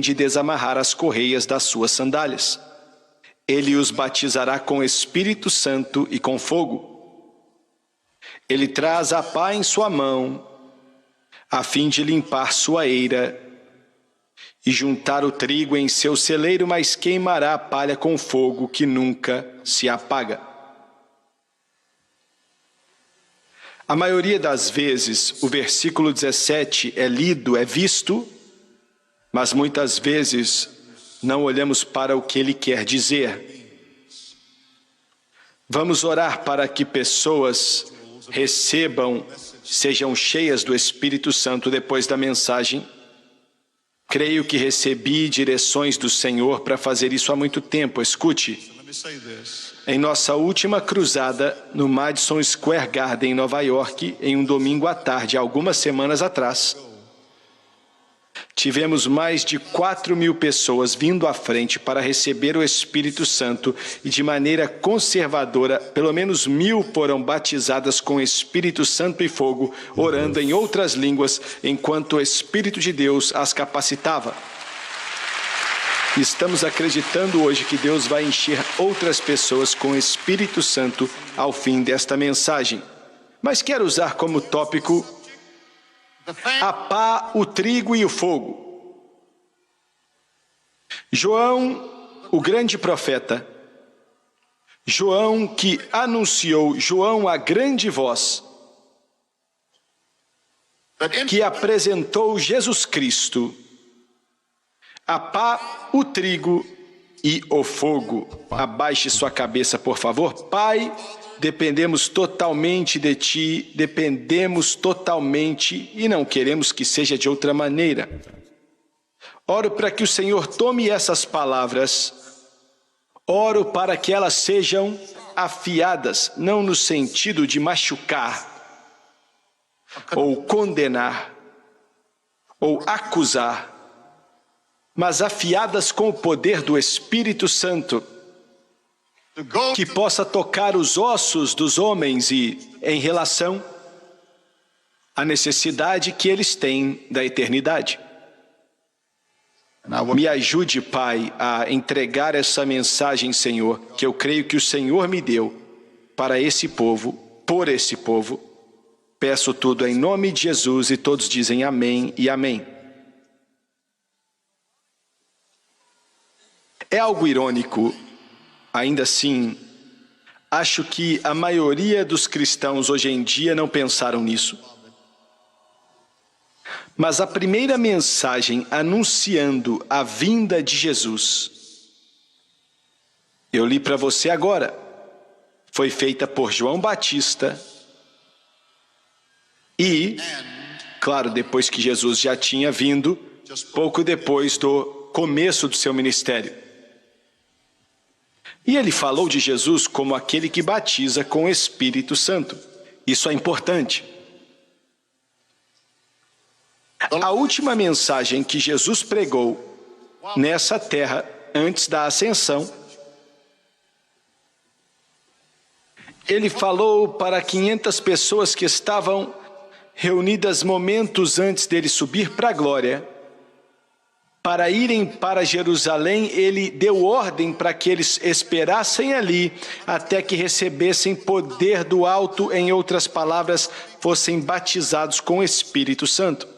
de desamarrar as correias das suas sandálias. Ele os batizará com Espírito Santo e com fogo. Ele traz a pá em sua mão, a fim de limpar sua eira e juntar o trigo em seu celeiro, mas queimará a palha com fogo que nunca se apaga. A maioria das vezes, o versículo 17 é lido, é visto, mas muitas vezes não olhamos para o que ele quer dizer. Vamos orar para que pessoas recebam, sejam cheias do Espírito Santo depois da mensagem. Creio que recebi direções do Senhor para fazer isso há muito tempo. Escute. Em nossa última cruzada no Madison Square Garden, em Nova York, em um domingo à tarde, algumas semanas atrás, tivemos mais de 4.000 pessoas vindo à frente para receber o Espírito Santo e de maneira conservadora, pelo menos 1.000 foram batizadas com Espírito Santo e fogo, orando em outras línguas, enquanto o Espírito de Deus as capacitava. Estamos acreditando hoje que Deus vai encher outras pessoas com o Espírito Santo ao fim desta mensagem. Mas quero usar como tópico a pá, o trigo e o fogo. João, o grande profeta, João que anunciou, João a grande voz, que apresentou Jesus Cristo, a pá, o trigo e o fogo. Abaixe sua cabeça, por favor. Pai, dependemos totalmente de Ti, dependemos totalmente e não queremos que seja de outra maneira. Oro para que o Senhor tome essas palavras, oro para que elas sejam afiadas, não no sentido de machucar, ou condenar, ou acusar, mas afiadas com o poder do Espírito Santo, que possa tocar os ossos dos homens e em relação à necessidade que eles têm da eternidade. Me ajude, Pai, a entregar essa mensagem, Senhor, que eu creio que o Senhor me deu para esse povo, por esse povo. Peço tudo em nome de Jesus e todos dizem amém e amém. É algo irônico, ainda assim, acho que a maioria dos cristãos hoje em dia não pensaram nisso. Mas a primeira mensagem anunciando a vinda de Jesus, eu li para você agora, foi feita por João Batista e, claro, depois que Jesus já tinha vindo, pouco depois do começo do seu ministério. E ele falou de Jesus como aquele que batiza com o Espírito Santo. Isso é importante. A última mensagem que Jesus pregou nessa terra, antes da ascensão, ele falou para 500 pessoas que estavam reunidas momentos antes dele subir para a glória. Para irem para Jerusalém, ele deu ordem para que eles esperassem ali, até que recebessem poder do alto, em outras palavras, fossem batizados com o Espírito Santo.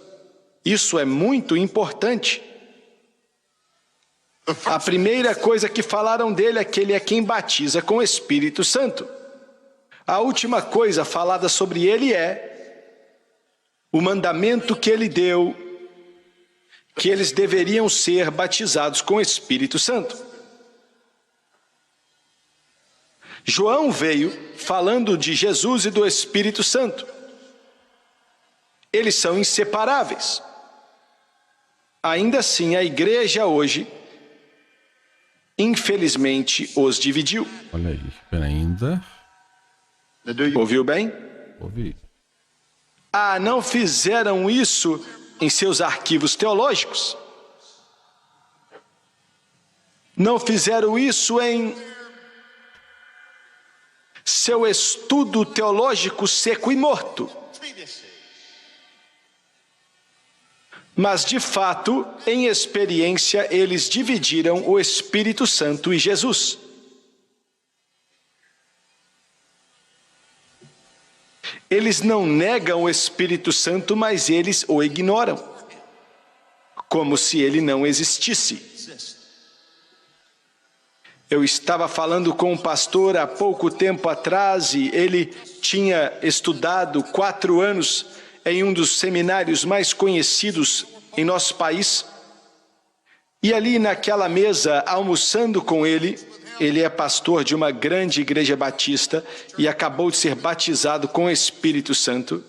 Isso é muito importante. A primeira coisa que falaram dele é que ele é quem batiza com o Espírito Santo. A última coisa falada sobre ele é o mandamento que ele deu, que eles deveriam ser batizados com o Espírito Santo. João veio falando de Jesus e do Espírito Santo. Eles são inseparáveis. Ainda assim, a igreja hoje, infelizmente, os dividiu. Olha aí, espera ainda. Ouviu bem? Ouvi. Ah, não fizeram isso em seus arquivos teológicos? Não fizeram isso em seu estudo teológico seco e morto? Mas, de fato, em experiência, eles dividiram o Espírito Santo e Jesus. Eles não negam o Espírito Santo, mas eles o ignoram, como se ele não existisse. Eu estava falando com um pastor há pouco tempo atrás e ele tinha estudado 4 anos em um dos seminários mais conhecidos em nosso país. E ali naquela mesa, almoçando com ele, ele é pastor de uma grande igreja batista e acabou de ser batizado com o Espírito Santo.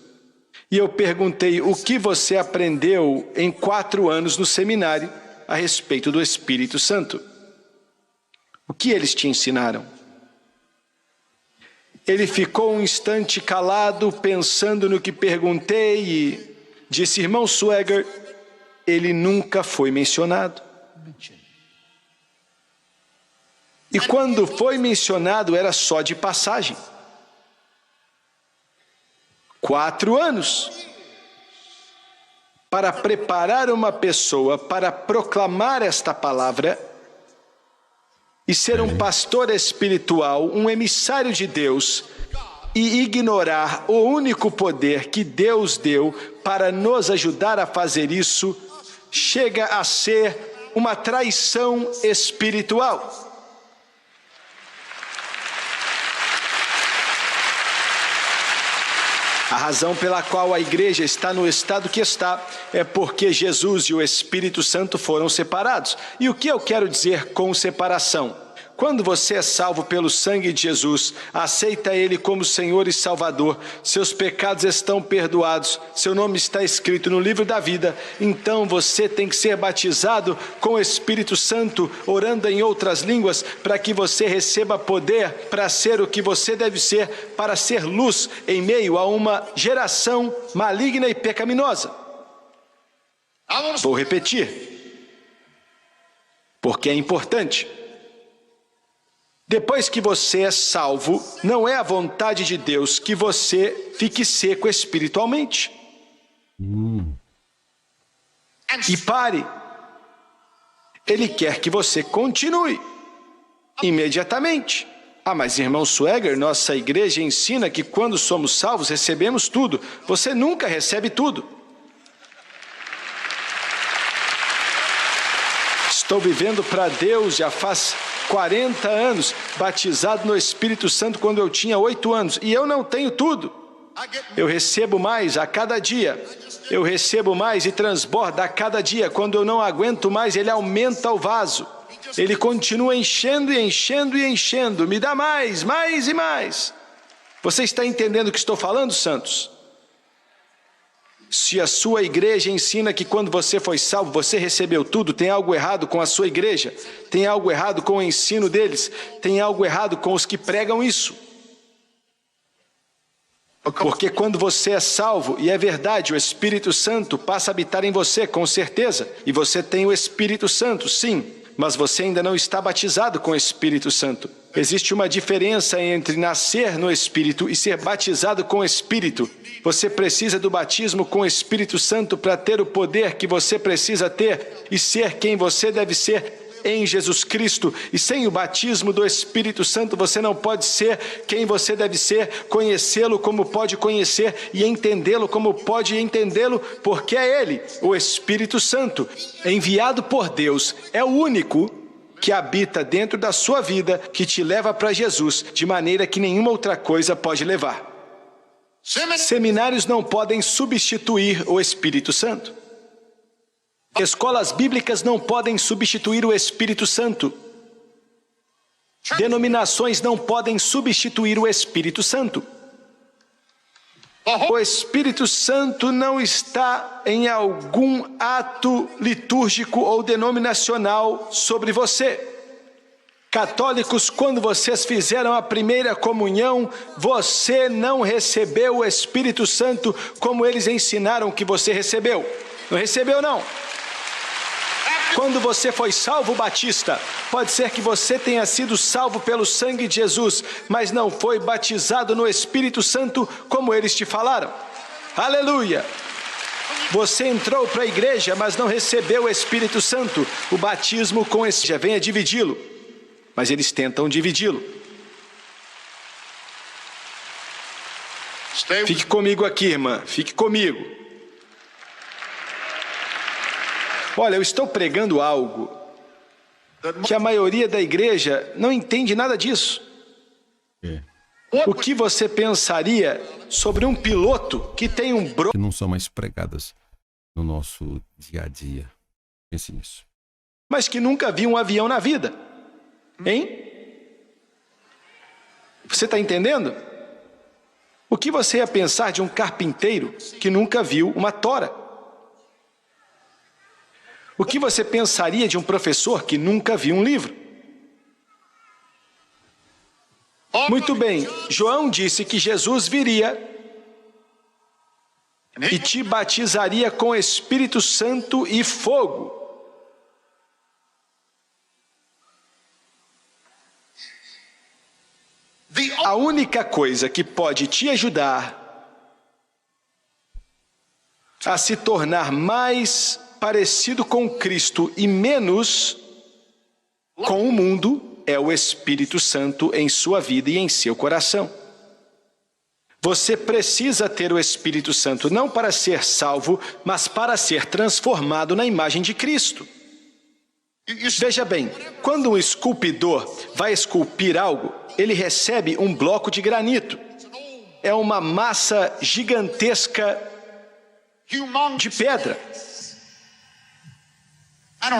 E eu perguntei, o que você aprendeu em 4 anos no seminário a respeito do Espírito Santo? O que eles te ensinaram? Ele ficou um instante calado, pensando no que perguntei e disse, irmão Swagger, ele nunca foi mencionado. E quando foi mencionado, era só de passagem. 4 anos. Para preparar uma pessoa para proclamar esta palavra e ser um pastor espiritual, um emissário de Deus, e ignorar o único poder que Deus deu para nos ajudar a fazer isso, chega a ser uma traição espiritual. A razão pela qual a igreja está no estado que está é porque Jesus e o Espírito Santo foram separados. E o que eu quero dizer com separação? Quando você é salvo pelo sangue de Jesus, aceita Ele como Senhor e Salvador, seus pecados estão perdoados, seu nome está escrito no livro da vida, então você tem que ser batizado com o Espírito Santo, orando em outras línguas, para que você receba poder para ser o que você deve ser, para ser luz em meio a uma geração maligna e pecaminosa. Vou repetir, porque é importante. Depois que você é salvo, não é a vontade de Deus que você fique seco espiritualmente. E pare. Ele quer que você continue imediatamente. Ah, mas irmão Swagger, nossa igreja ensina que quando somos salvos recebemos tudo. Você nunca recebe tudo. Estou vivendo para Deus já faz 40 anos, batizado no Espírito Santo quando eu tinha 8 anos, e eu não tenho tudo. Eu recebo mais a cada dia. Eu recebo mais e transborda a cada dia. Quando eu não aguento mais, ele aumenta o vaso. Ele continua enchendo e enchendo e enchendo. Me dá mais, mais e mais. Você está entendendo o que estou falando, santos? Se a sua igreja ensina que quando você foi salvo, você recebeu tudo, tem algo errado com a sua igreja, tem algo errado com o ensino deles, tem algo errado com os que pregam isso. Porque quando você é salvo, e é verdade, o Espírito Santo passa a habitar em você, com certeza, e você tem o Espírito Santo, sim, mas você ainda não está batizado com o Espírito Santo. Existe uma diferença entre nascer no Espírito e ser batizado com o Espírito. Você precisa do batismo com o Espírito Santo para ter o poder que você precisa ter e ser quem você deve ser em Jesus Cristo. E sem o batismo do Espírito Santo você não pode ser quem você deve ser, conhecê-lo como pode conhecer e entendê-lo como pode entendê-lo, porque é Ele, o Espírito Santo, enviado por Deus, é o único que habita dentro da sua vida, que te leva para Jesus, de maneira que nenhuma outra coisa pode levar. Seminários não podem substituir o Espírito Santo. Escolas bíblicas não podem substituir o Espírito Santo. Denominações não podem substituir o Espírito Santo. O Espírito Santo não está em algum ato litúrgico ou denominacional sobre você. Católicos, quando vocês fizeram a primeira comunhão, você não recebeu o Espírito Santo como eles ensinaram que você recebeu. Não recebeu, não. Quando você foi salvo, batista, pode ser que você tenha sido salvo pelo sangue de Jesus, mas não foi batizado no Espírito Santo como eles te falaram. Aleluia! Você entrou para a igreja, mas não recebeu o Espírito Santo. O batismo com esse já venha dividi-lo. Mas eles tentam dividi-lo. Fique comigo aqui, irmã. Fique comigo. Olha, eu estou pregando algo que a maioria da igreja não entende nada disso. O que você pensaria sobre um piloto que tem um que não são mais pregadas no nosso dia a dia? Pense nisso. Mas que nunca viu um avião na vida? Hein? Você está entendendo? O que você ia pensar de um carpinteiro que nunca viu uma tora? O que você pensaria de um professor que nunca viu um livro? Muito bem, João disse que Jesus viria e te batizaria com Espírito Santo e fogo. A única coisa que pode te ajudar a se tornar mais parecido com Cristo e menos com o mundo é o Espírito Santo em sua vida e em seu coração. Você precisa ter o Espírito Santo não para ser salvo, mas para ser transformado na imagem de Cristo. Veja bem, quando um esculpidor vai esculpir algo, ele recebe um bloco de granito. É uma massa gigantesca de pedra.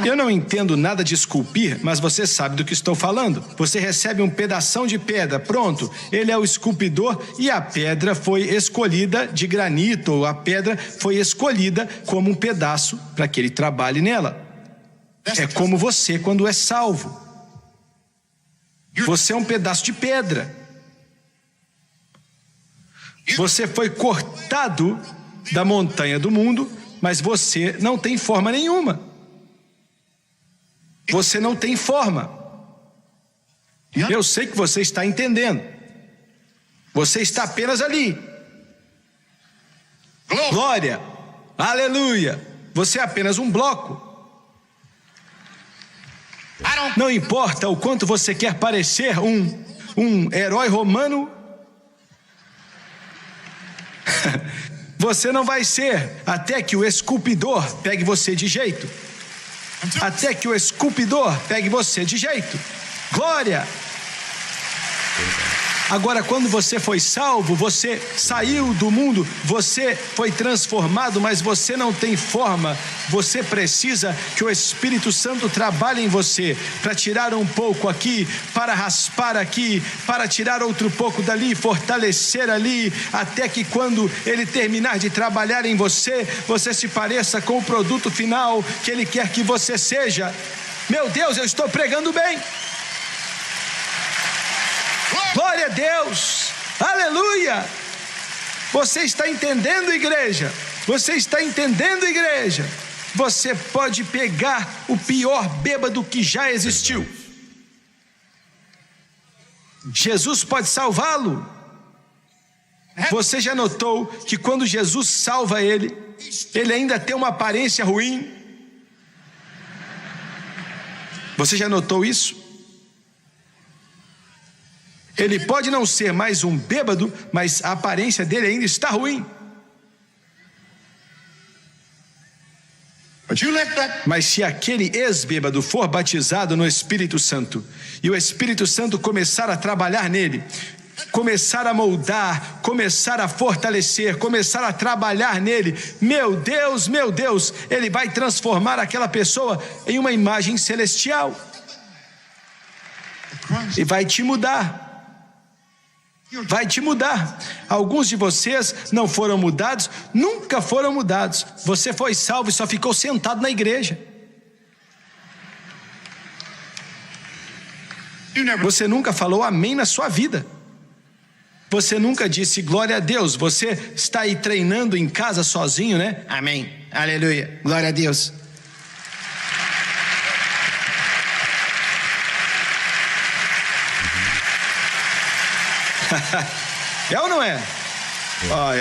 Eu não entendo nada de esculpir, mas você sabe do que estou falando. Você recebe um pedação de pedra, pronto, ele é o esculpidor e a pedra foi escolhida de granito, ou a pedra foi escolhida como um pedaço para que ele trabalhe nela. É como você quando é salvo. Você é um pedaço de pedra. Você foi cortado da montanha do mundo, mas você não tem forma nenhuma. Você não tem forma. Eu sei que você está entendendo. Você está apenas ali. Glória, aleluia. Você é apenas um bloco. Não importa o quanto você quer parecer um herói romano, você não vai ser até que o esculpidor pegue você de jeito. Até que o esculpidor pegue você de jeito. Glória! Agora, quando você foi salvo, você saiu do mundo, você foi transformado, mas você não tem forma. Você precisa que o Espírito Santo trabalhe em você, para tirar um pouco aqui, para raspar aqui, para tirar outro pouco dali, fortalecer ali, até que quando ele terminar de trabalhar em você, você se pareça com o produto final que ele quer que você seja. Meu Deus, eu estou pregando bem. Glória a Deus, aleluia. Você está entendendo, igreja? Você está entendendo, igreja? Você pode pegar o pior bêbado que já existiu. Jesus pode salvá-lo. Você já notou que quando Jesus salva ele, ele ainda tem uma aparência ruim? Você já notou isso? Ele pode não ser mais um bêbado, mas a aparência dele ainda está ruim. Mas se aquele ex-bêbado for batizado no Espírito Santo, e o Espírito Santo começar a trabalhar nele, começar a moldar, começar a fortalecer, começar a trabalhar nele, meu Deus, ele vai transformar aquela pessoa em uma imagem celestial. E vai te mudar. Vai te mudar. Alguns de vocês não foram mudados, nunca foram mudados. Você foi salvo e só ficou sentado na igreja. Você nunca falou amém na sua vida. Você nunca disse glória a Deus. Você está aí treinando em casa sozinho, né? Amém, aleluia, glória a Deus. É ou não é?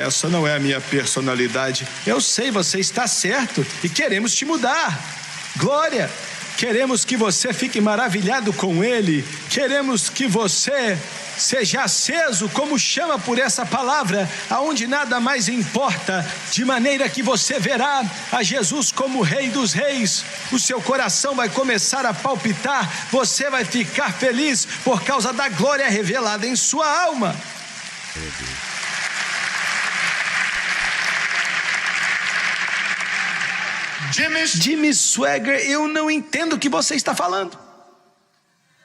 Essa não é a minha personalidade. Eu sei, você está certo e queremos te mudar. Glória! Queremos que você fique maravilhado com Ele. Queremos que você seja aceso como chama por essa palavra, aonde nada mais importa, de maneira que você verá a Jesus como Rei dos Reis. O seu coração vai começar a palpitar, você vai ficar feliz por causa da glória revelada em sua alma. Jimmy Swaggart, eu não entendo o que você está falando.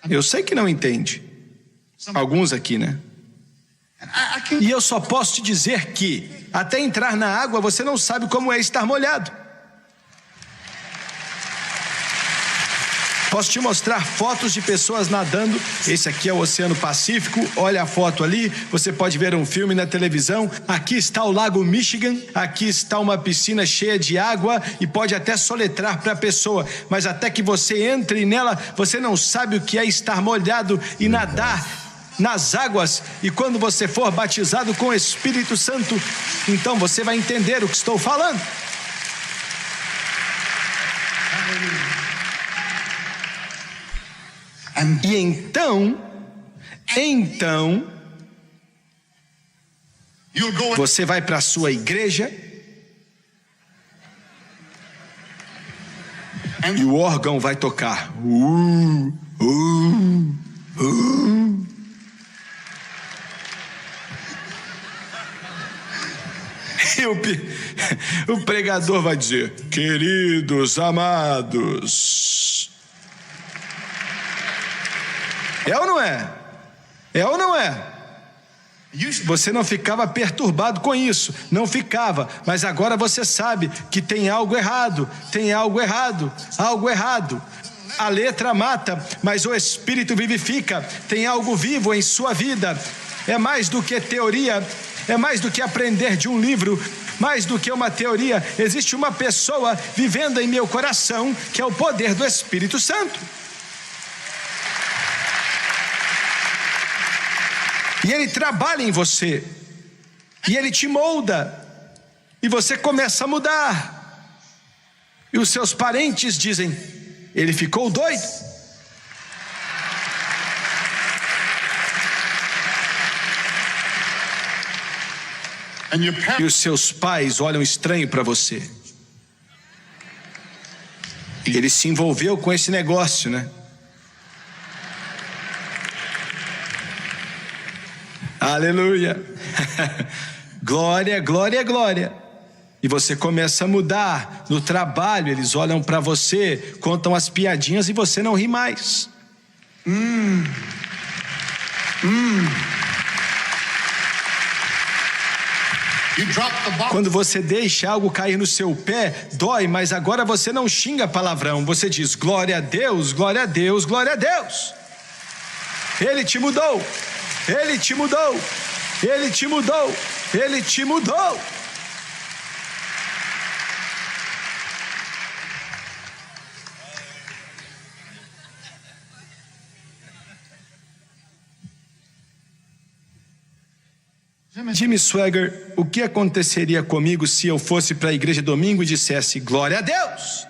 Eu sei que não entende. Alguns aqui, né? E eu só posso te dizer que até entrar na água você não sabe como é estar molhado. Posso te mostrar fotos de pessoas nadando. Esse aqui é o Oceano Pacífico. Olha a foto ali. Você pode ver um filme na televisão. Aqui está o Lago Michigan. Aqui está uma piscina cheia de água. E pode até soletrar para a pessoa. Mas até que você entre nela, você não sabe o que é estar molhado e nadar nas águas. E quando você for batizado com o Espírito Santo, então você vai entender o que estou falando. E então, você vai para a sua igreja e o órgão vai tocar. E o pregador vai dizer: queridos amados. É ou não é? É ou não é? Você não ficava perturbado com isso, não ficava, mas agora você sabe que tem algo errado, algo errado. A letra mata, mas o Espírito vivifica, tem algo vivo em sua vida. É mais do que teoria, é mais do que aprender de um livro, mais do que uma teoria. Existe uma pessoa vivendo em meu coração, que é o poder do Espírito Santo. E ele trabalha em você, e ele te molda, e você começa a mudar. E os seus parentes dizem: ele ficou doido. E os seus pais olham estranho para você. Ele se envolveu com esse negócio, né? Aleluia. Glória, glória, glória. E você começa a mudar. No trabalho eles olham para você, contam as piadinhas e você não ri mais. Quando você deixa algo cair no seu pé, dói, mas agora você não xinga palavrão. Você diz: glória a Deus, glória a Deus, glória a Deus. Ele te mudou. Ele te mudou, Ele te mudou, Ele te mudou. Jimmy Swaggart, o que aconteceria comigo se eu fosse para a igreja domingo e dissesse: glória a Deus?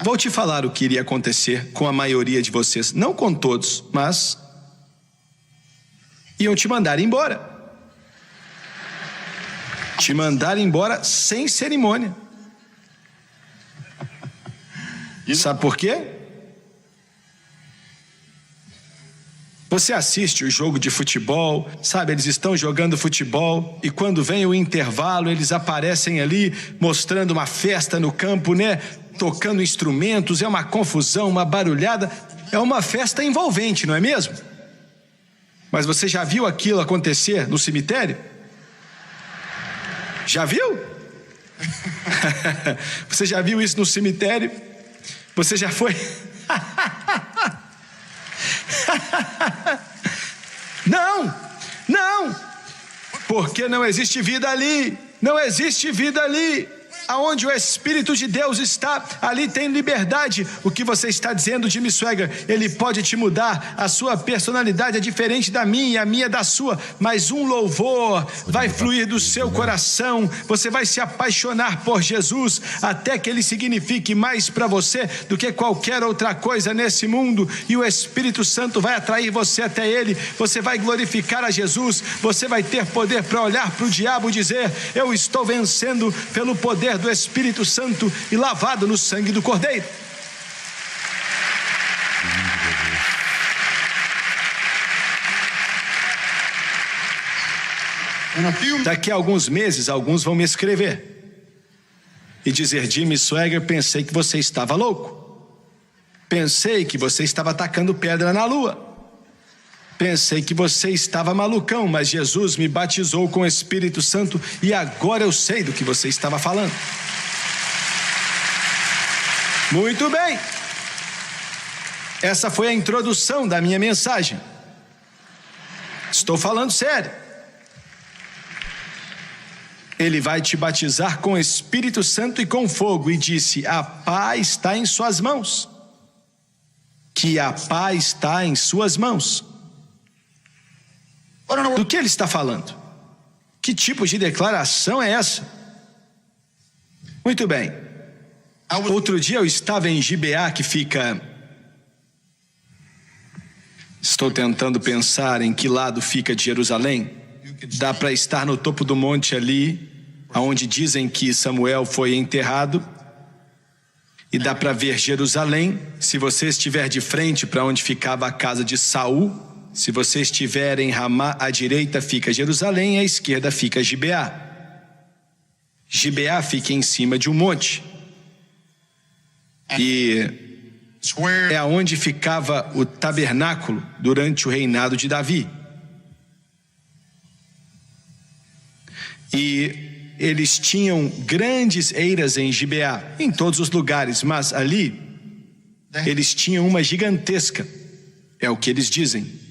Vou te falar o que iria acontecer com a maioria de vocês. Não com todos, mas iam te mandar embora. Te mandar embora sem cerimônia. Sabe por quê? Você assiste o jogo de futebol, sabe, eles estão jogando futebol e quando vem o intervalo eles aparecem ali mostrando uma festa no campo, né? Tocando instrumentos, é uma confusão, uma barulhada, é uma festa envolvente, não é mesmo? Mas você já viu aquilo acontecer no cemitério? Já viu? Você já viu isso no cemitério? Você já foi? Não, não, porque não existe vida ali, não existe vida ali. aonde o Espírito de Deus está, ali tem liberdade. O que você está dizendo, Jimmy Swaggart? Ele pode te mudar. A sua personalidade é diferente da minha e a minha da sua, mas um louvor vai fluir do seu coração. Você vai se apaixonar por Jesus até que ele signifique mais para você do que qualquer outra coisa nesse mundo, e o Espírito Santo vai atrair você até ele. Você vai glorificar a Jesus. Você vai ter poder para olhar para o diabo e dizer: eu estou vencendo pelo poder do Espírito Santo e lavado no sangue do Cordeiro. Daqui a alguns meses, alguns vão me escrever e dizer: Jimmy Swaggart, pensei que você estava louco. Pensei que você estava atacando pedra na lua. Pensei que você estava malucão, mas Jesus me batizou com o Espírito Santo e agora eu sei do que você estava falando. Muito bem. Essa foi a introdução da minha mensagem. Estou falando sério. Ele vai te batizar com o Espírito Santo e com fogo, e disse: a pá está em suas mãos. Que a pá está em suas mãos. Do que ele está falando? Que tipo de declaração é essa? Muito bem. Outro dia eu estava em Gibeá, que fica... Estou tentando pensar em que lado fica de Jerusalém. Dá para estar no topo do monte ali, onde dizem que Samuel foi enterrado. E dá para ver Jerusalém. Se você estiver de frente para onde ficava a casa de Saul, se você estiver em Ramá, à direita fica Jerusalém, à esquerda fica Gibeá. Gibeá fica em cima de um monte. E é aonde ficava o tabernáculo durante o reinado de Davi. E eles tinham grandes eiras em Gibeá, em todos os lugares, mas ali eles tinham uma gigantesca, é o que eles dizem.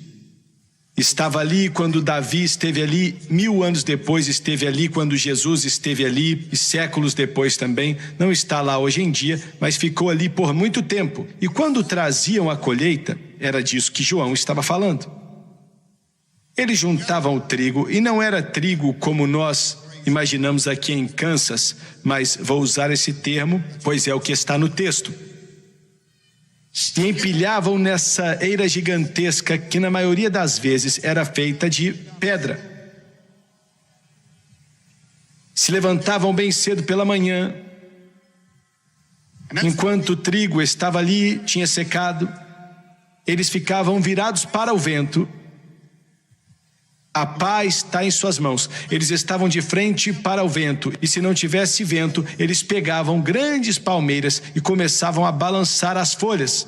Estava ali quando Davi esteve ali, 1000 anos depois esteve ali quando Jesus esteve ali, e séculos depois também. Não está lá hoje em dia, mas ficou ali por muito tempo. E quando traziam a colheita, era disso que João estava falando. Eles juntavam o trigo, e não era trigo como nós imaginamos aqui em Kansas, mas vou usar esse termo, pois é o que está no texto. E empilhavam nessa eira gigantesca, que na maioria das vezes era feita de pedra. Se levantavam bem cedo pela manhã, enquanto o trigo estava ali, tinha secado, eles ficavam virados para o vento. A pá está em suas mãos. Eles estavam de frente para o vento, e se não tivesse vento, eles pegavam grandes palmeiras e começavam a balançar as folhas.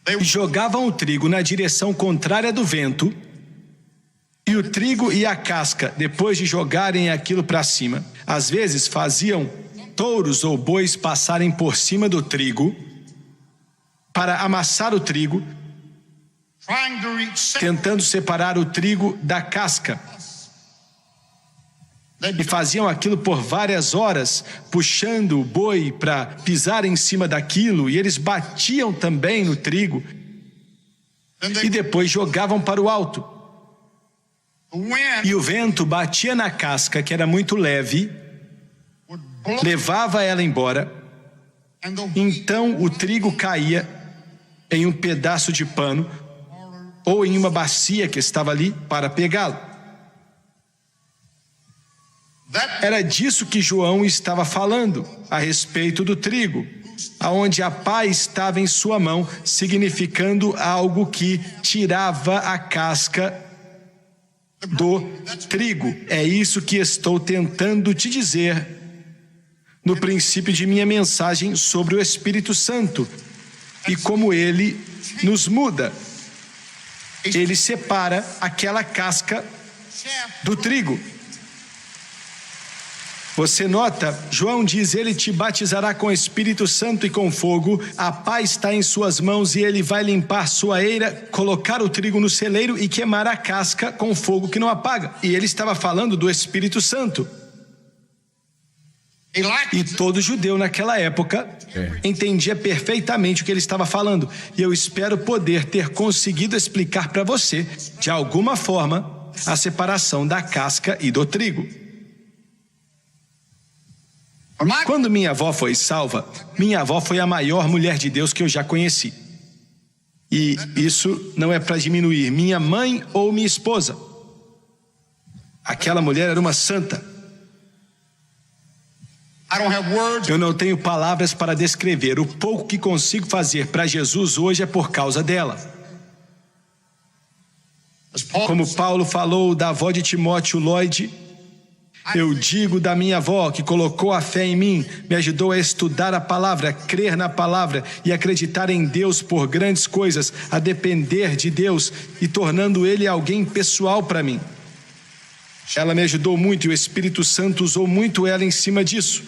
E jogavam o trigo na direção contrária do vento, e o trigo e a casca, depois de jogarem aquilo para cima, às vezes faziam touros ou bois passarem por cima do trigo para amassar o trigo, tentando separar o trigo da casca. E faziam aquilo por várias horas, puxando o boi para pisar em cima daquilo, e eles batiam também no trigo, e depois jogavam para o alto. E o vento batia na casca, que era muito leve, levava ela embora. Então o trigo caía em um pedaço de pano, ou em uma bacia que estava ali para pegá-lo. Era disso que João estava falando, a respeito do trigo, aonde a pá estava em sua mão, significando algo que tirava a casca do trigo. É isso que estou tentando te dizer no princípio de minha mensagem sobre o Espírito Santo e como ele nos muda. Ele separa aquela casca do trigo. Você nota, João diz: ele te batizará com o Espírito Santo e com fogo, a pá está em suas mãos e ele vai limpar sua eira, colocar o trigo no celeiro e queimar a casca com fogo que não apaga. E ele estava falando do Espírito Santo. E todo judeu naquela época entendia perfeitamente o que ele estava falando. E eu espero poder ter conseguido explicar para você, de alguma forma, a separação da casca e do trigo. Quando minha avó foi salva, minha avó foi a maior mulher de Deus que eu já conheci. E isso não é para diminuir minha mãe ou minha esposa. Aquela mulher era uma santa. Eu não tenho palavras para descrever. O pouco que consigo fazer para Jesus hoje é por causa dela. Como Paulo falou da avó de Timóteo, Lloyd, eu digo da minha avó que colocou a fé em mim, me ajudou a estudar a palavra, a crer na palavra e acreditar em Deus por grandes coisas, a depender de Deus e tornando Ele alguém pessoal para mim. Ela me ajudou muito e o Espírito Santo usou muito ela em cima disso.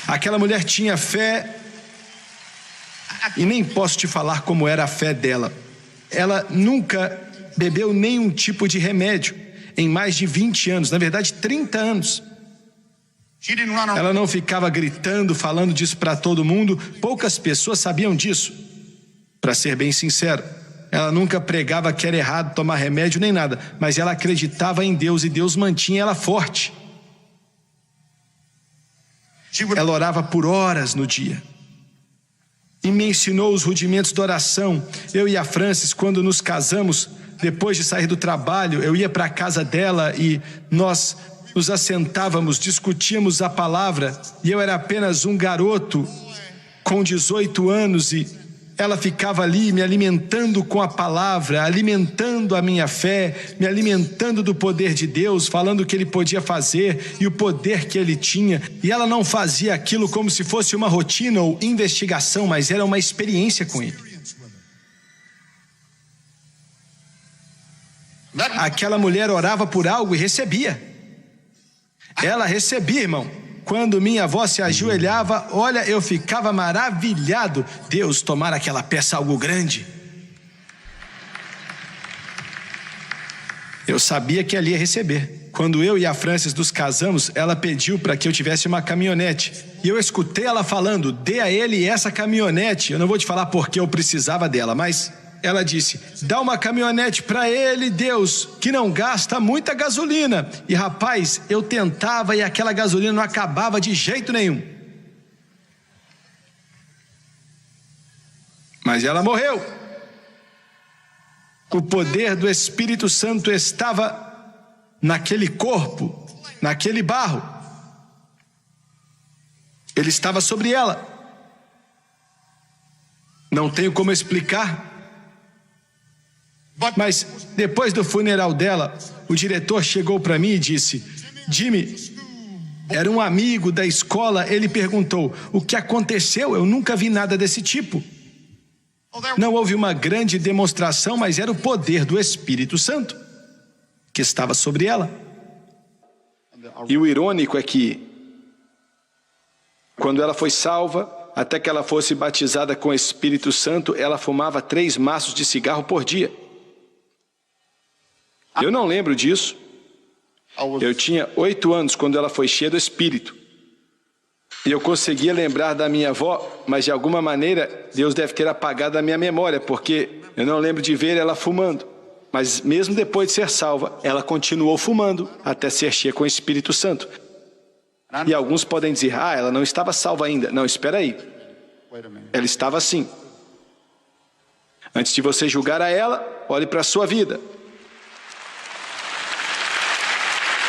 Aquela mulher tinha fé e nem posso te falar como era a fé dela. Ela nunca bebeu nenhum tipo de remédio em mais de 20 anos, na verdade 30 anos. Ela não ficava gritando, falando disso para todo mundo. Poucas pessoas sabiam disso, para ser bem sincero. Ela nunca pregava que era errado tomar remédio nem nada, mas ela acreditava em Deus e Deus mantinha ela forte. Ela orava por horas no dia e me ensinou os rudimentos da oração. Eu e a Francis, quando nos casamos, depois de sair do trabalho, eu ia para a casa dela e nós nos assentávamos, discutíamos a palavra, e eu era apenas um garoto com 18 anos e ela ficava ali me alimentando com a palavra, alimentando a minha fé, me alimentando do poder de Deus, falando o que Ele podia fazer e o poder que Ele tinha. E ela não fazia aquilo como se fosse uma rotina ou investigação, mas era uma experiência com Ele. Aquela mulher orava por algo e recebia. Ela recebia, irmão. Quando minha avó se ajoelhava, olha, eu ficava maravilhado. Deus, tomara aquela peça algo grande. Eu sabia que ela ia receber. Quando eu e a Francis nos casamos, ela pediu para que eu tivesse uma caminhonete. E eu escutei ela falando, dê a ele essa caminhonete. Eu não vou te falar porque eu precisava dela, mas ela disse, dá uma caminhonete para ele, Deus, que não gasta muita gasolina. E rapaz, eu tentava e aquela gasolina não acabava de jeito nenhum. Mas ela morreu. O poder do Espírito Santo estava naquele corpo, naquele barro. Ele estava sobre ela. Não tenho como explicar. Mas depois do funeral dela, o diretor chegou para mim e disse, Jimmy, era um amigo da escola, ele perguntou, o que aconteceu? Eu nunca vi nada desse tipo. Não houve uma grande demonstração, mas era o poder do Espírito Santo que estava sobre ela. E o irônico é que, quando ela foi salva, até que ela fosse batizada com o Espírito Santo, ela fumava 3 maços de cigarro por dia. Eu não lembro disso. Eu tinha 8 anos quando ela foi cheia do Espírito. E eu conseguia lembrar da minha avó, mas de alguma maneira Deus deve ter apagado a minha memória, porque eu não lembro de ver ela fumando. Mas mesmo depois de ser salva, ela continuou fumando até ser cheia com o Espírito Santo. E alguns podem dizer, ela não estava salva ainda. Não, espera aí. Ela estava sim. Antes de você julgar a ela, olhe para a sua vida.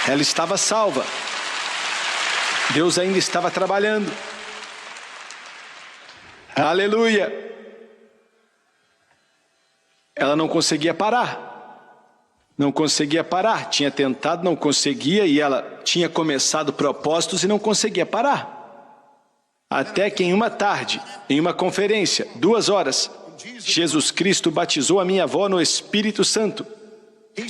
Ela estava salva. Deus ainda estava trabalhando. Aleluia. Ela não conseguia parar. Não conseguia parar. Tinha tentado, não conseguia. E ela tinha começado propósitos e não conseguia parar. Até que em uma tarde, em uma conferência, 2 horas, Jesus Cristo batizou a minha avó no Espírito Santo.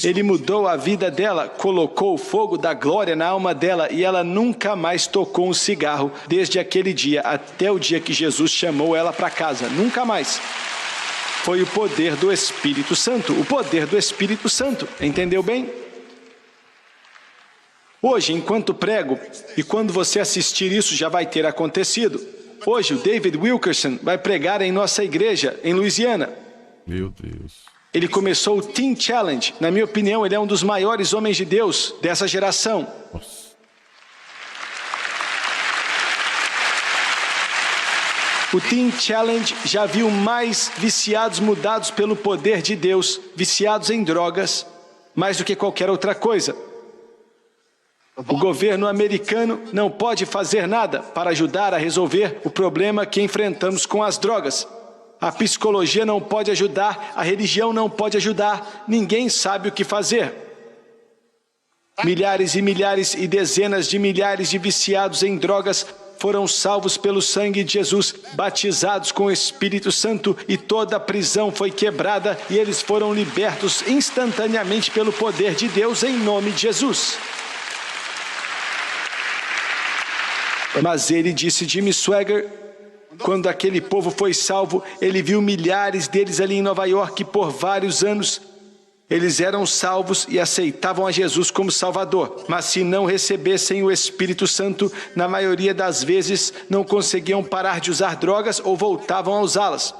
Ele mudou a vida dela, colocou o fogo da glória na alma dela e ela nunca mais tocou um cigarro desde aquele dia até o dia que Jesus chamou ela para casa. Nunca mais. Foi o poder do Espírito Santo. O poder do Espírito Santo. Entendeu bem? Hoje, enquanto prego, e quando você assistir isso já vai ter acontecido. Hoje, o David Wilkerson vai pregar em nossa igreja, em Louisiana. Meu Deus. Ele começou o Teen Challenge. Na minha opinião, ele é um dos maiores homens de Deus dessa geração. Nossa. O Teen Challenge já viu mais viciados mudados pelo poder de Deus, viciados em drogas, mais do que qualquer outra coisa. O governo americano não pode fazer nada para ajudar a resolver o problema que enfrentamos com as drogas. A psicologia não pode ajudar, a religião não pode ajudar, ninguém sabe o que fazer. Milhares e milhares e dezenas de milhares de viciados em drogas foram salvos pelo sangue de Jesus, batizados com o Espírito Santo, e toda a prisão foi quebrada e eles foram libertos instantaneamente pelo poder de Deus em nome de Jesus. Mas ele disse, Jimmy Swaggart, quando aquele povo foi salvo, ele viu milhares deles ali em Nova York, e por vários anos eles eram salvos e aceitavam a Jesus como Salvador. Mas se não recebessem o Espírito Santo, na maioria das vezes não conseguiam parar de usar drogas ou voltavam a usá-las.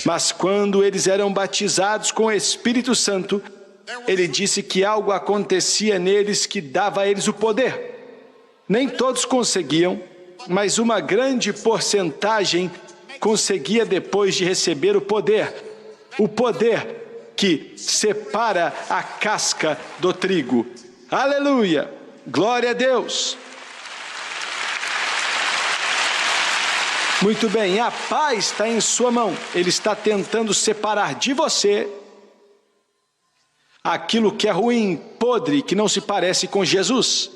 Mas quando eles eram batizados com o Espírito Santo, ele disse que algo acontecia neles que dava a eles o poder. Nem todos conseguiam, mas uma grande porcentagem conseguia depois de receber o poder. O poder que separa a casca do trigo. Aleluia! Glória a Deus! Muito bem, a paz está em sua mão. Ele está tentando separar de você aquilo que é ruim, podre, que não se parece com Jesus.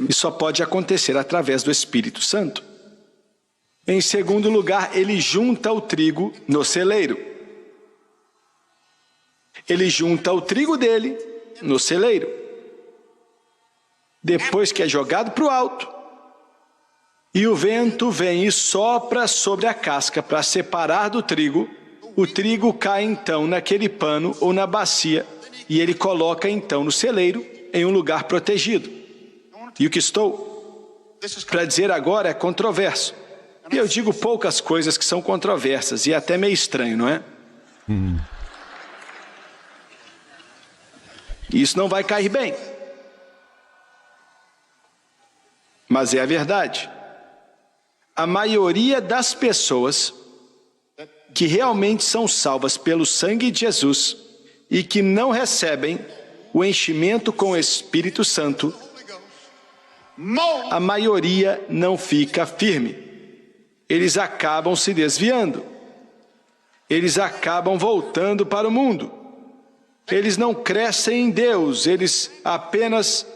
E só pode acontecer através do Espírito Santo. Em segundo lugar, ele junta o trigo no celeiro. Ele junta o trigo dele no celeiro. Depois que é jogado para o alto, e o vento vem e sopra sobre a casca para separar do trigo, o trigo cai então naquele pano ou na bacia, e ele coloca então no celeiro em um lugar protegido. E o que estou para dizer agora é controverso. E eu digo poucas coisas que são controversas, e é até meio estranho, não é? Isso não vai cair bem. Mas é a verdade. A maioria das pessoas que realmente são salvas pelo sangue de Jesus e que não recebem o enchimento com o Espírito Santo, a maioria não fica firme. Eles acabam se desviando. Eles acabam voltando para o mundo. Eles não crescem em Deus, eles apenas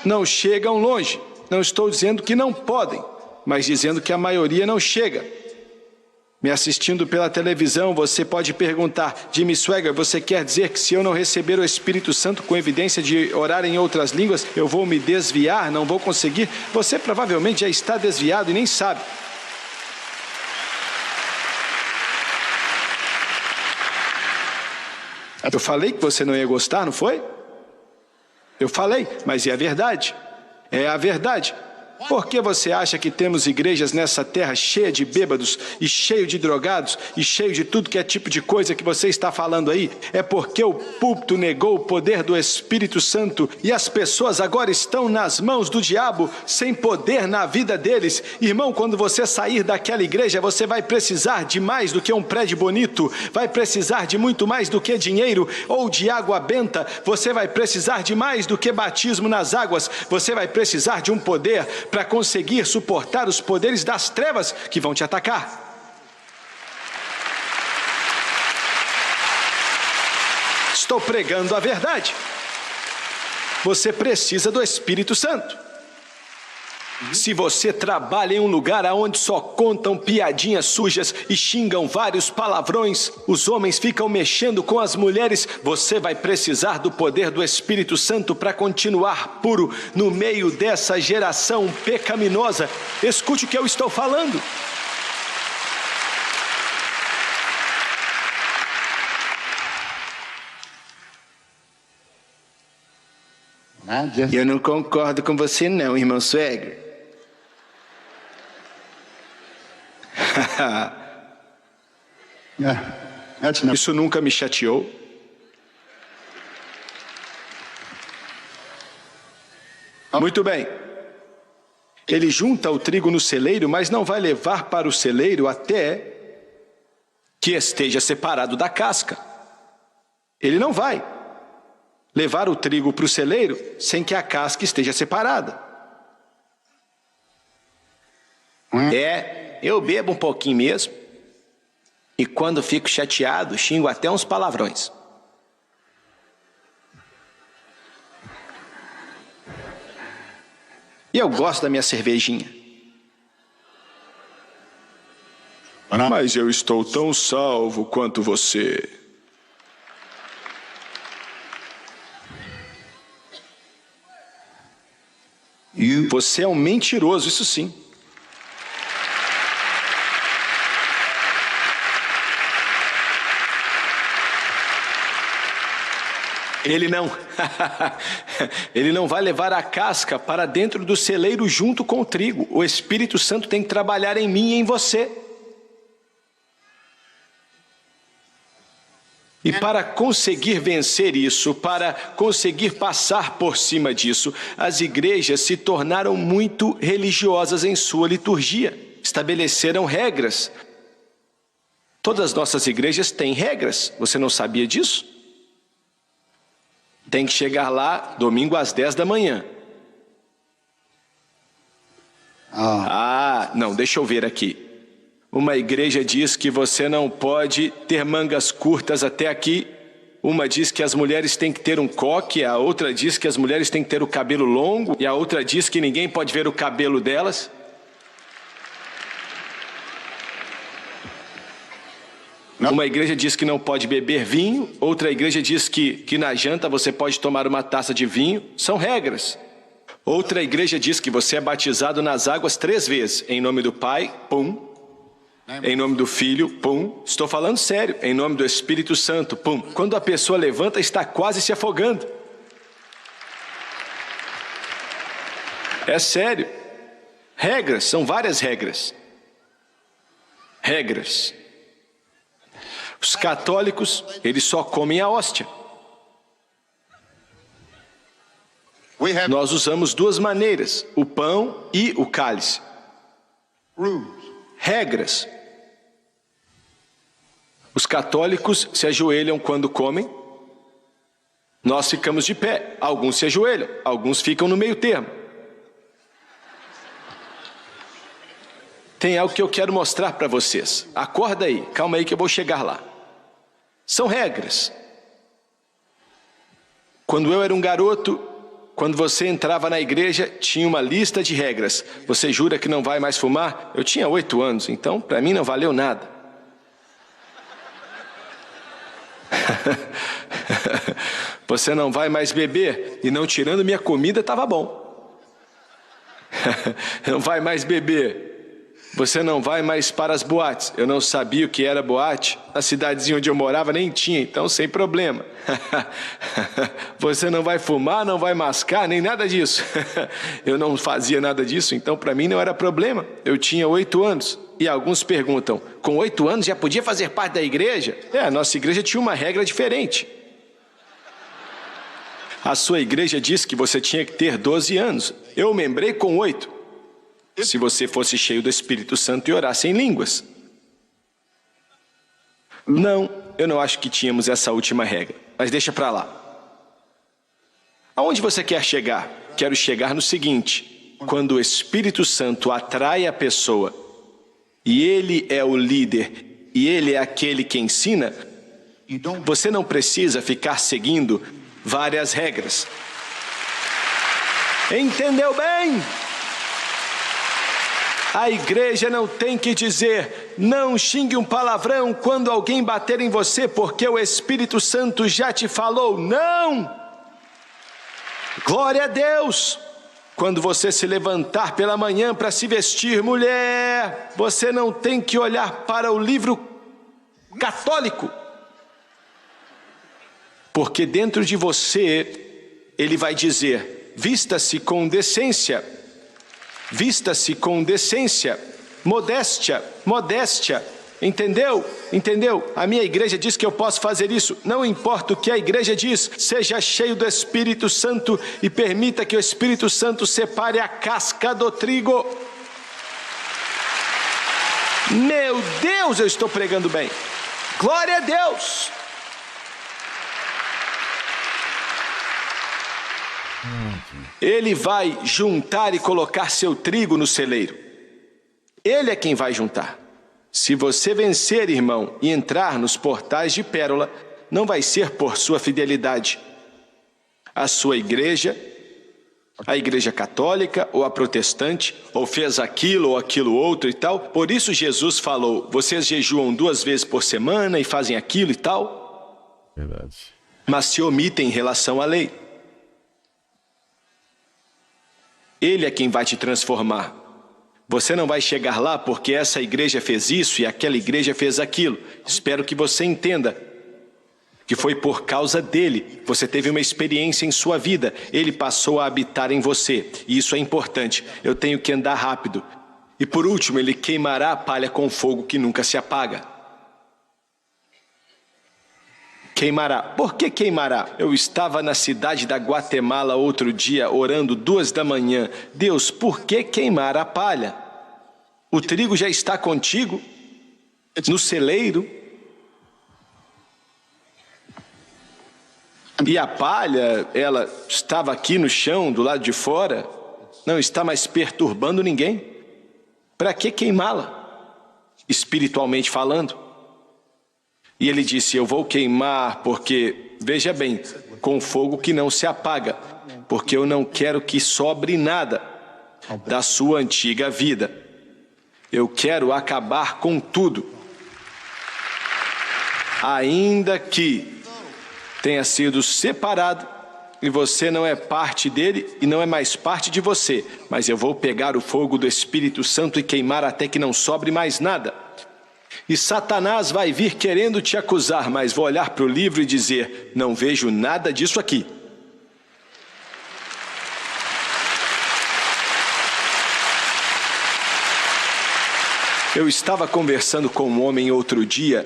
não chegam longe. Não estou dizendo que não podem, mas dizendo que a maioria não chega. Me assistindo pela televisão, você pode perguntar, Jimmy Swaggart, você quer dizer que se eu não receber o Espírito Santo com evidência de orar em outras línguas, eu vou me desviar, não vou conseguir? Você provavelmente já está desviado e nem sabe. Eu falei que você não ia gostar, não foi? Eu falei, mas é a verdade. É a verdade. Por que você acha que temos igrejas nessa terra cheia de bêbados e cheio de drogados e cheio de tudo que é tipo de coisa que você está falando aí? É porque o púlpito negou o poder do Espírito Santo e as pessoas agora estão nas mãos do diabo sem poder na vida deles. Irmão, quando você sair daquela igreja, você vai precisar de mais do que um prédio bonito, vai precisar de muito mais do que dinheiro ou de água benta, você vai precisar de mais do que batismo nas águas, você vai precisar de um poder para conseguir suportar os poderes das trevas que vão te atacar. Estou pregando a verdade. Você precisa do Espírito Santo. Se você trabalha em um lugar onde só contam piadinhas sujas e xingam vários palavrões, os homens ficam mexendo com as mulheres, você vai precisar do poder do Espírito Santo para continuar puro no meio dessa geração pecaminosa. Escute o que eu estou falando. Eu não concordo com você não, irmão Swagger. Isso nunca me chateou. Muito bem. Ele junta o trigo no celeiro, mas não vai levar para o celeiro até que esteja separado da casca. Ele não vai levar o trigo para o celeiro sem que a casca esteja separada. Eu bebo um pouquinho mesmo. E quando fico chateado, xingo até uns palavrões. E eu gosto da minha cervejinha. Mas eu estou tão salvo quanto você. Você é um mentiroso, isso sim. Ele não. Ele não vai levar a casca para dentro do celeiro junto com o trigo. O Espírito Santo tem que trabalhar em mim e em você. E para conseguir vencer isso, para conseguir passar por cima disso, as igrejas se tornaram muito religiosas em sua liturgia. Estabeleceram regras. Todas as nossas igrejas têm regras. Você não sabia disso? Tem que chegar lá domingo às 10 da manhã. Não, deixa eu ver aqui. Uma igreja diz que você não pode ter mangas curtas até aqui. Uma diz que as mulheres têm que ter um coque. A outra diz que as mulheres têm que ter o cabelo longo. E a outra diz que ninguém pode ver o cabelo delas. Uma igreja diz que não pode beber vinho. Outra igreja diz que na janta você pode tomar uma taça de vinho. São regras. Outra igreja diz que você é batizado nas águas 3 vezes. Em nome do Pai, pum. Em nome do Filho, pum. Estou falando sério. Em nome do Espírito Santo, pum. Quando a pessoa levanta, está quase se afogando. É sério. Regras, são várias regras. Regras. Os católicos, eles só comem a hóstia. Nós usamos 2 maneiras, o pão e o cálice. Regras. Os católicos se ajoelham quando comem. Nós ficamos de pé. Alguns se ajoelham, alguns ficam no meio termo. Tem algo que eu quero mostrar para vocês. Acorda aí, calma aí que eu vou chegar lá. São regras. Quando eu era um garoto, quando você entrava na igreja, tinha uma lista de regras. Você jura que não vai mais fumar? Eu tinha 8 anos, então para mim não valeu nada. Você não vai mais beber, e não tirando minha comida estava bom. Não vai mais beber. Você não vai mais para as boates. Eu não sabia o que era boate. Na cidadezinha onde eu morava nem tinha, então sem problema. Você não vai fumar, não vai mascar, nem nada disso. Eu não fazia nada disso, então para mim não era problema. Eu tinha 8 anos. E alguns perguntam, com 8 anos já podia fazer parte da igreja? A nossa igreja tinha uma regra diferente. A sua igreja disse que você tinha que ter 12 anos. Eu membrei com 8. Se você fosse cheio do Espírito Santo e orasse em línguas. Não, eu não acho que tínhamos essa última regra. Mas deixa para lá. Aonde você quer chegar? Quero chegar no seguinte. Quando o Espírito Santo atrai a pessoa, e ele é o líder, e ele é aquele que ensina, você não precisa ficar seguindo várias regras. Entendeu bem? A igreja não tem que dizer, não xingue um palavrão quando alguém bater em você, porque o Espírito Santo já te falou. Não! Glória a Deus! Quando você se levantar pela manhã para se vestir, mulher, você não tem que olhar para o livro católico. Porque dentro de você, ele vai dizer, vista-se com decência. Vista-se com decência. Modéstia, modéstia. Entendeu? Entendeu? A minha igreja diz que eu posso fazer isso. Não importa o que a igreja diz. Seja cheio do Espírito Santo e permita que o Espírito Santo separe a casca do trigo. Meu Deus, eu estou pregando bem. Glória a Deus. Ele vai juntar e colocar seu trigo no celeiro. Ele é quem vai juntar. Se você vencer, irmão, e entrar nos portais de pérola, não vai ser por sua fidelidade. A sua igreja, a igreja católica ou a protestante, ou fez aquilo ou aquilo outro e tal. Por isso Jesus falou, vocês jejuam 2 vezes por semana e fazem aquilo e tal. Verdade. Mas se omitem em relação à lei. Ele é quem vai te transformar. Você não vai chegar lá porque essa igreja fez isso e aquela igreja fez aquilo. Espero que você entenda que foi por causa dele. Você teve uma experiência em sua vida. Ele passou a habitar em você. E isso é importante. Eu tenho que andar rápido. E por último, ele queimará a palha com fogo que nunca se apaga. Queimará. Por que queimará? Eu estava na cidade da Guatemala outro dia, orando 2 da manhã. Deus, por que queimar a palha? O trigo já está contigo, no celeiro. E a palha, ela estava aqui no chão, do lado de fora, não está mais perturbando ninguém. Para que queimá-la? Espiritualmente falando. E ele disse, eu vou queimar porque, veja bem, com fogo que não se apaga, porque eu não quero que sobre nada da sua antiga vida. Eu quero acabar com tudo. Ainda que tenha sido separado e você não é parte dele e não é mais parte de você, mas eu vou pegar o fogo do Espírito Santo e queimar até que não sobre mais nada. E Satanás vai vir querendo te acusar, mas vou olhar para o livro e dizer, não vejo nada disso aqui. Eu estava conversando com um homem outro dia,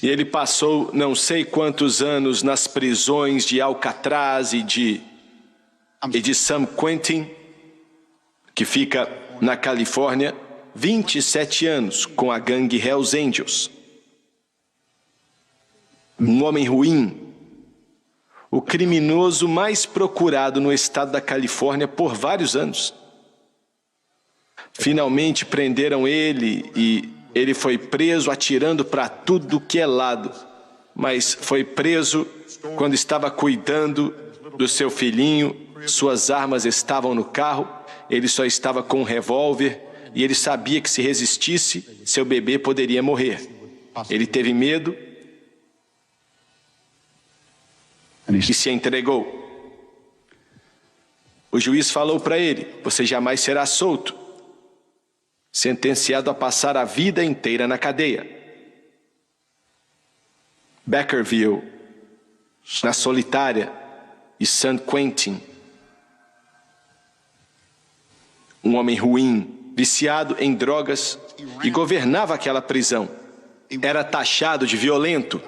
e ele passou não sei quantos anos nas prisões de Alcatraz e de San Quentin, que fica na Califórnia, 27 anos com a gangue Hells Angels. Um homem ruim. O criminoso mais procurado no estado da Califórnia por vários anos. Finalmente prenderam ele e ele foi preso atirando para tudo que é lado. Mas foi preso quando estava cuidando do seu filhinho. Suas armas estavam no carro. Ele só estava com um revólver. E ele sabia que se resistisse, seu bebê poderia morrer. Ele teve medo e se entregou. O juiz falou para ele, você jamais será solto, sentenciado a passar a vida inteira na cadeia. Beckerville, na Solitária e San Quentin. Um homem ruim, viciado em drogas e governava aquela prisão. Era taxado de violento.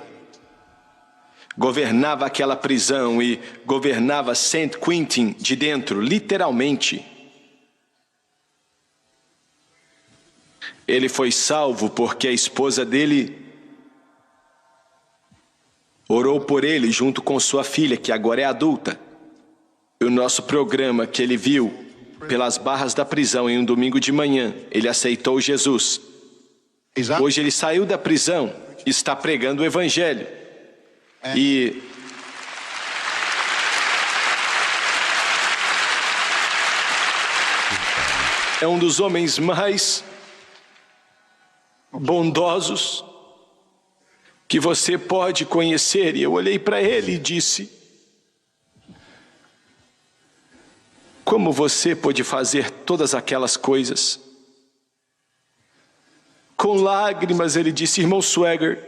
Governava aquela prisão e governava San Quentin de dentro, literalmente. Ele foi salvo porque a esposa dele orou por ele junto com sua filha, que agora é adulta. E o nosso programa que ele viu pelas barras da prisão em um domingo de manhã, ele aceitou Jesus. Hoje ele saiu da prisão e está pregando o Evangelho. E é um dos homens mais bondosos que você pode conhecer. E eu olhei para ele e disse, como você pôde fazer todas aquelas coisas? Com lágrimas ele disse, irmão Swagger,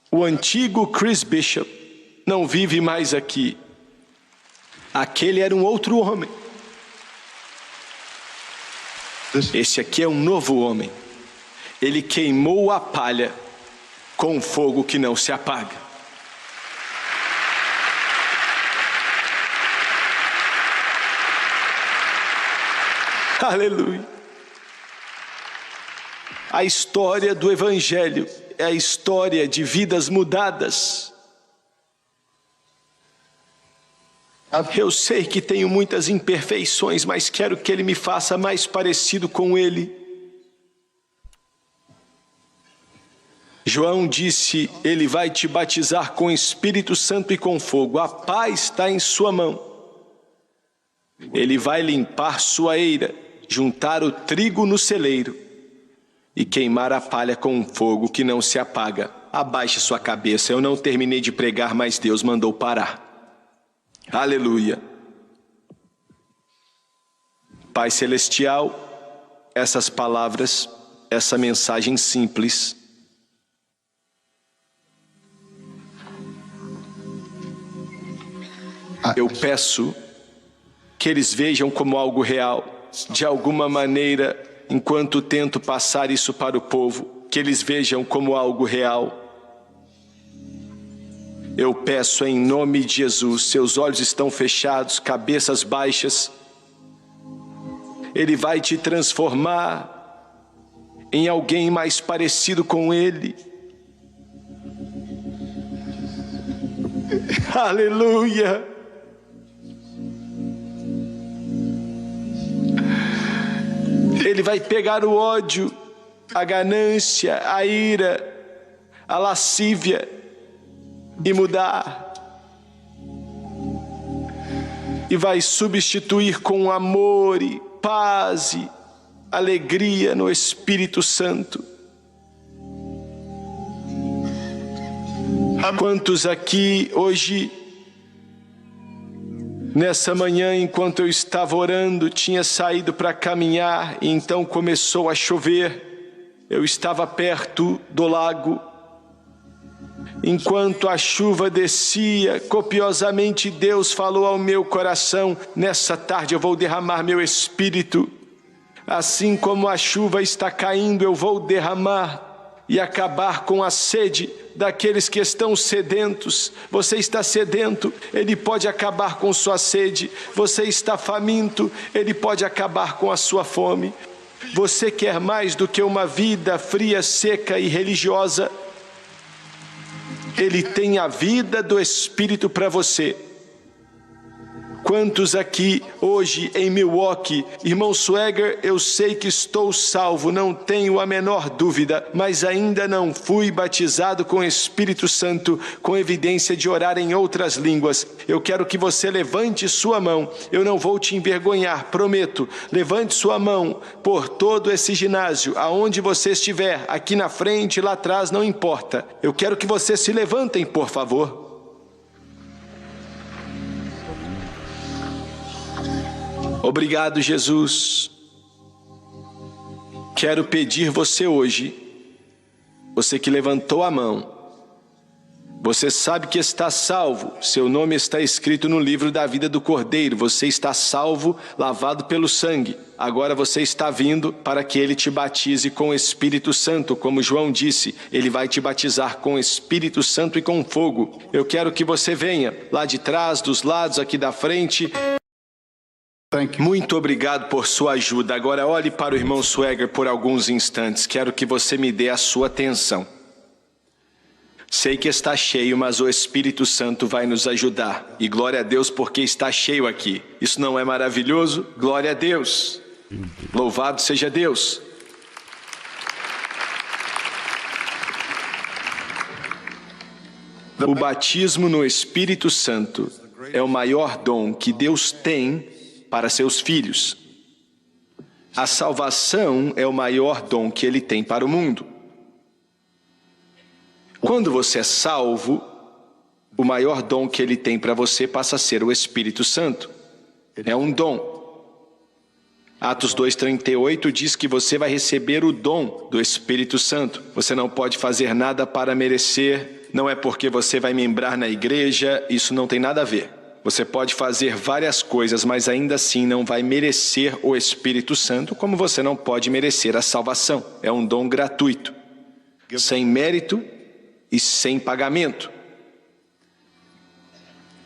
o antigo Chris Bishop não vive mais aqui. Aquele era um outro homem. Esse aqui é um novo homem. Ele queimou a palha com fogo que não se apaga. Aleluia. A história do Evangelho é a história de vidas mudadas. Eu sei que tenho muitas imperfeições, mas quero que Ele me faça mais parecido com Ele. João disse, Ele vai te batizar com Espírito Santo e com fogo. A pá está em sua mão. Ele vai limpar sua eira, juntar o trigo no celeiro e queimar a palha com um fogo que não se apaga. Abaixe sua cabeça. Eu não terminei de pregar, mas Deus mandou parar. Aleluia. Pai Celestial, essas palavras, essa mensagem simples, eu peço que eles vejam como algo real, de alguma maneira, enquanto tento passar isso para o povo, que eles vejam como algo real. Eu peço em nome de Jesus, seus olhos estão fechados, cabeças baixas. Ele vai te transformar em alguém mais parecido com Ele. Aleluia! Ele vai pegar o ódio, a ganância, a ira, a lascívia e mudar. E vai substituir com amor e paz e alegria no Espírito Santo. Quantos aqui hoje, nessa manhã, enquanto eu estava orando, tinha saído para caminhar e então começou a chover. Eu estava perto do lago. Enquanto a chuva descia copiosamente, Deus falou ao meu coração, nessa tarde eu vou derramar meu Espírito. Assim como a chuva está caindo, eu vou derramar e acabar com a sede daqueles que estão sedentos. Você está sedento, Ele pode acabar com sua sede. Você está faminto, Ele pode acabar com a sua fome. Você quer mais do que uma vida fria, seca e religiosa? Ele tem a vida do Espírito para você. Quantos aqui hoje em Milwaukee, irmão Swagger, eu sei que estou salvo, não tenho a menor dúvida, mas ainda não fui batizado com o Espírito Santo, com evidência de orar em outras línguas. Eu quero que você levante sua mão, eu não vou te envergonhar, prometo. Levante sua mão por todo esse ginásio, aonde você estiver, aqui na frente, lá atrás, não importa. Eu quero que vocês se levantem, por favor. Obrigado, Jesus. Quero pedir você hoje, você que levantou a mão, você sabe que está salvo, seu nome está escrito no livro da vida do Cordeiro, você está salvo, lavado pelo sangue. Agora você está vindo para que Ele te batize com o Espírito Santo, como João disse, Ele vai te batizar com o Espírito Santo e com fogo. Eu quero que você venha, lá de trás, dos lados, aqui da frente. Muito obrigado por sua ajuda. Agora olhe para o irmão Swagger por alguns instantes. Quero que você me dê a sua atenção. Sei que está cheio, mas o Espírito Santo vai nos ajudar. E glória a Deus porque está cheio aqui. Isso não é maravilhoso? Glória a Deus. Louvado seja Deus. O batismo no Espírito Santo é o maior dom que Deus tem para seus filhos. A salvação é o maior dom que Ele tem para o mundo. Quando você é salvo, o maior dom que Ele tem para você passa a ser o Espírito Santo. É um dom. Atos 2:38 diz que você vai receber o dom do Espírito Santo. Você não pode fazer nada para merecer não é porque você vai membrar na igreja, isso não tem nada a ver. Você pode fazer várias coisas, mas ainda assim não vai merecer o Espírito Santo, como você não pode merecer a salvação. É um dom gratuito, sem mérito e sem pagamento.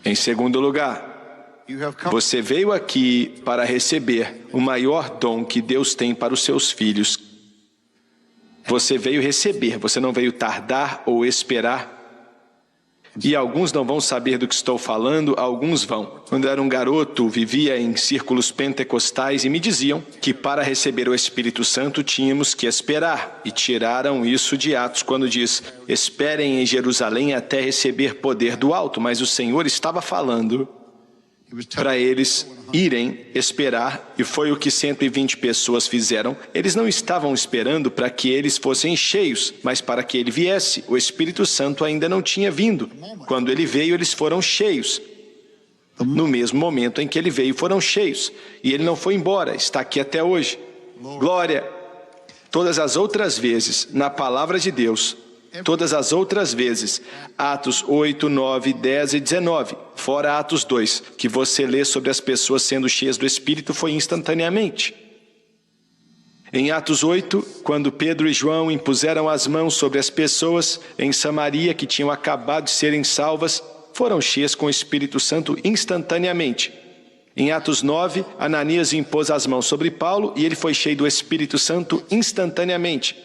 Em segundo lugar, você veio aqui para receber o maior dom que Deus tem para os seus filhos. Você veio receber, você não veio tardar ou esperar. E alguns não vão saber do que estou falando, alguns vão. Quando eu era um garoto, vivia em círculos pentecostais e me diziam que para receber o Espírito Santo tínhamos que esperar. E tiraram isso de Atos quando diz, esperem em Jerusalém até receber poder do alto. Mas o Senhor estava falando para eles irem esperar, e foi o que 120 pessoas fizeram. Eles não estavam esperando para que eles fossem cheios, mas para que ele viesse. O Espírito Santo ainda não tinha vindo. Quando ele veio, eles foram cheios. No mesmo momento em que ele veio, foram cheios. E ele não foi embora, está aqui até hoje. Glória! Todas as outras vezes, na palavra de Deus, todas as outras vezes, Atos 8, 9, 10 e 19, fora Atos 2, que você lê sobre as pessoas sendo cheias do Espírito, foi instantaneamente. Em Atos 8, quando Pedro e João impuseram as mãos sobre as pessoas em Samaria que tinham acabado de serem salvas, foram cheias com o Espírito Santo instantaneamente. Em Atos 9, Ananias impôs as mãos sobre Paulo e ele foi cheio do Espírito Santo instantaneamente.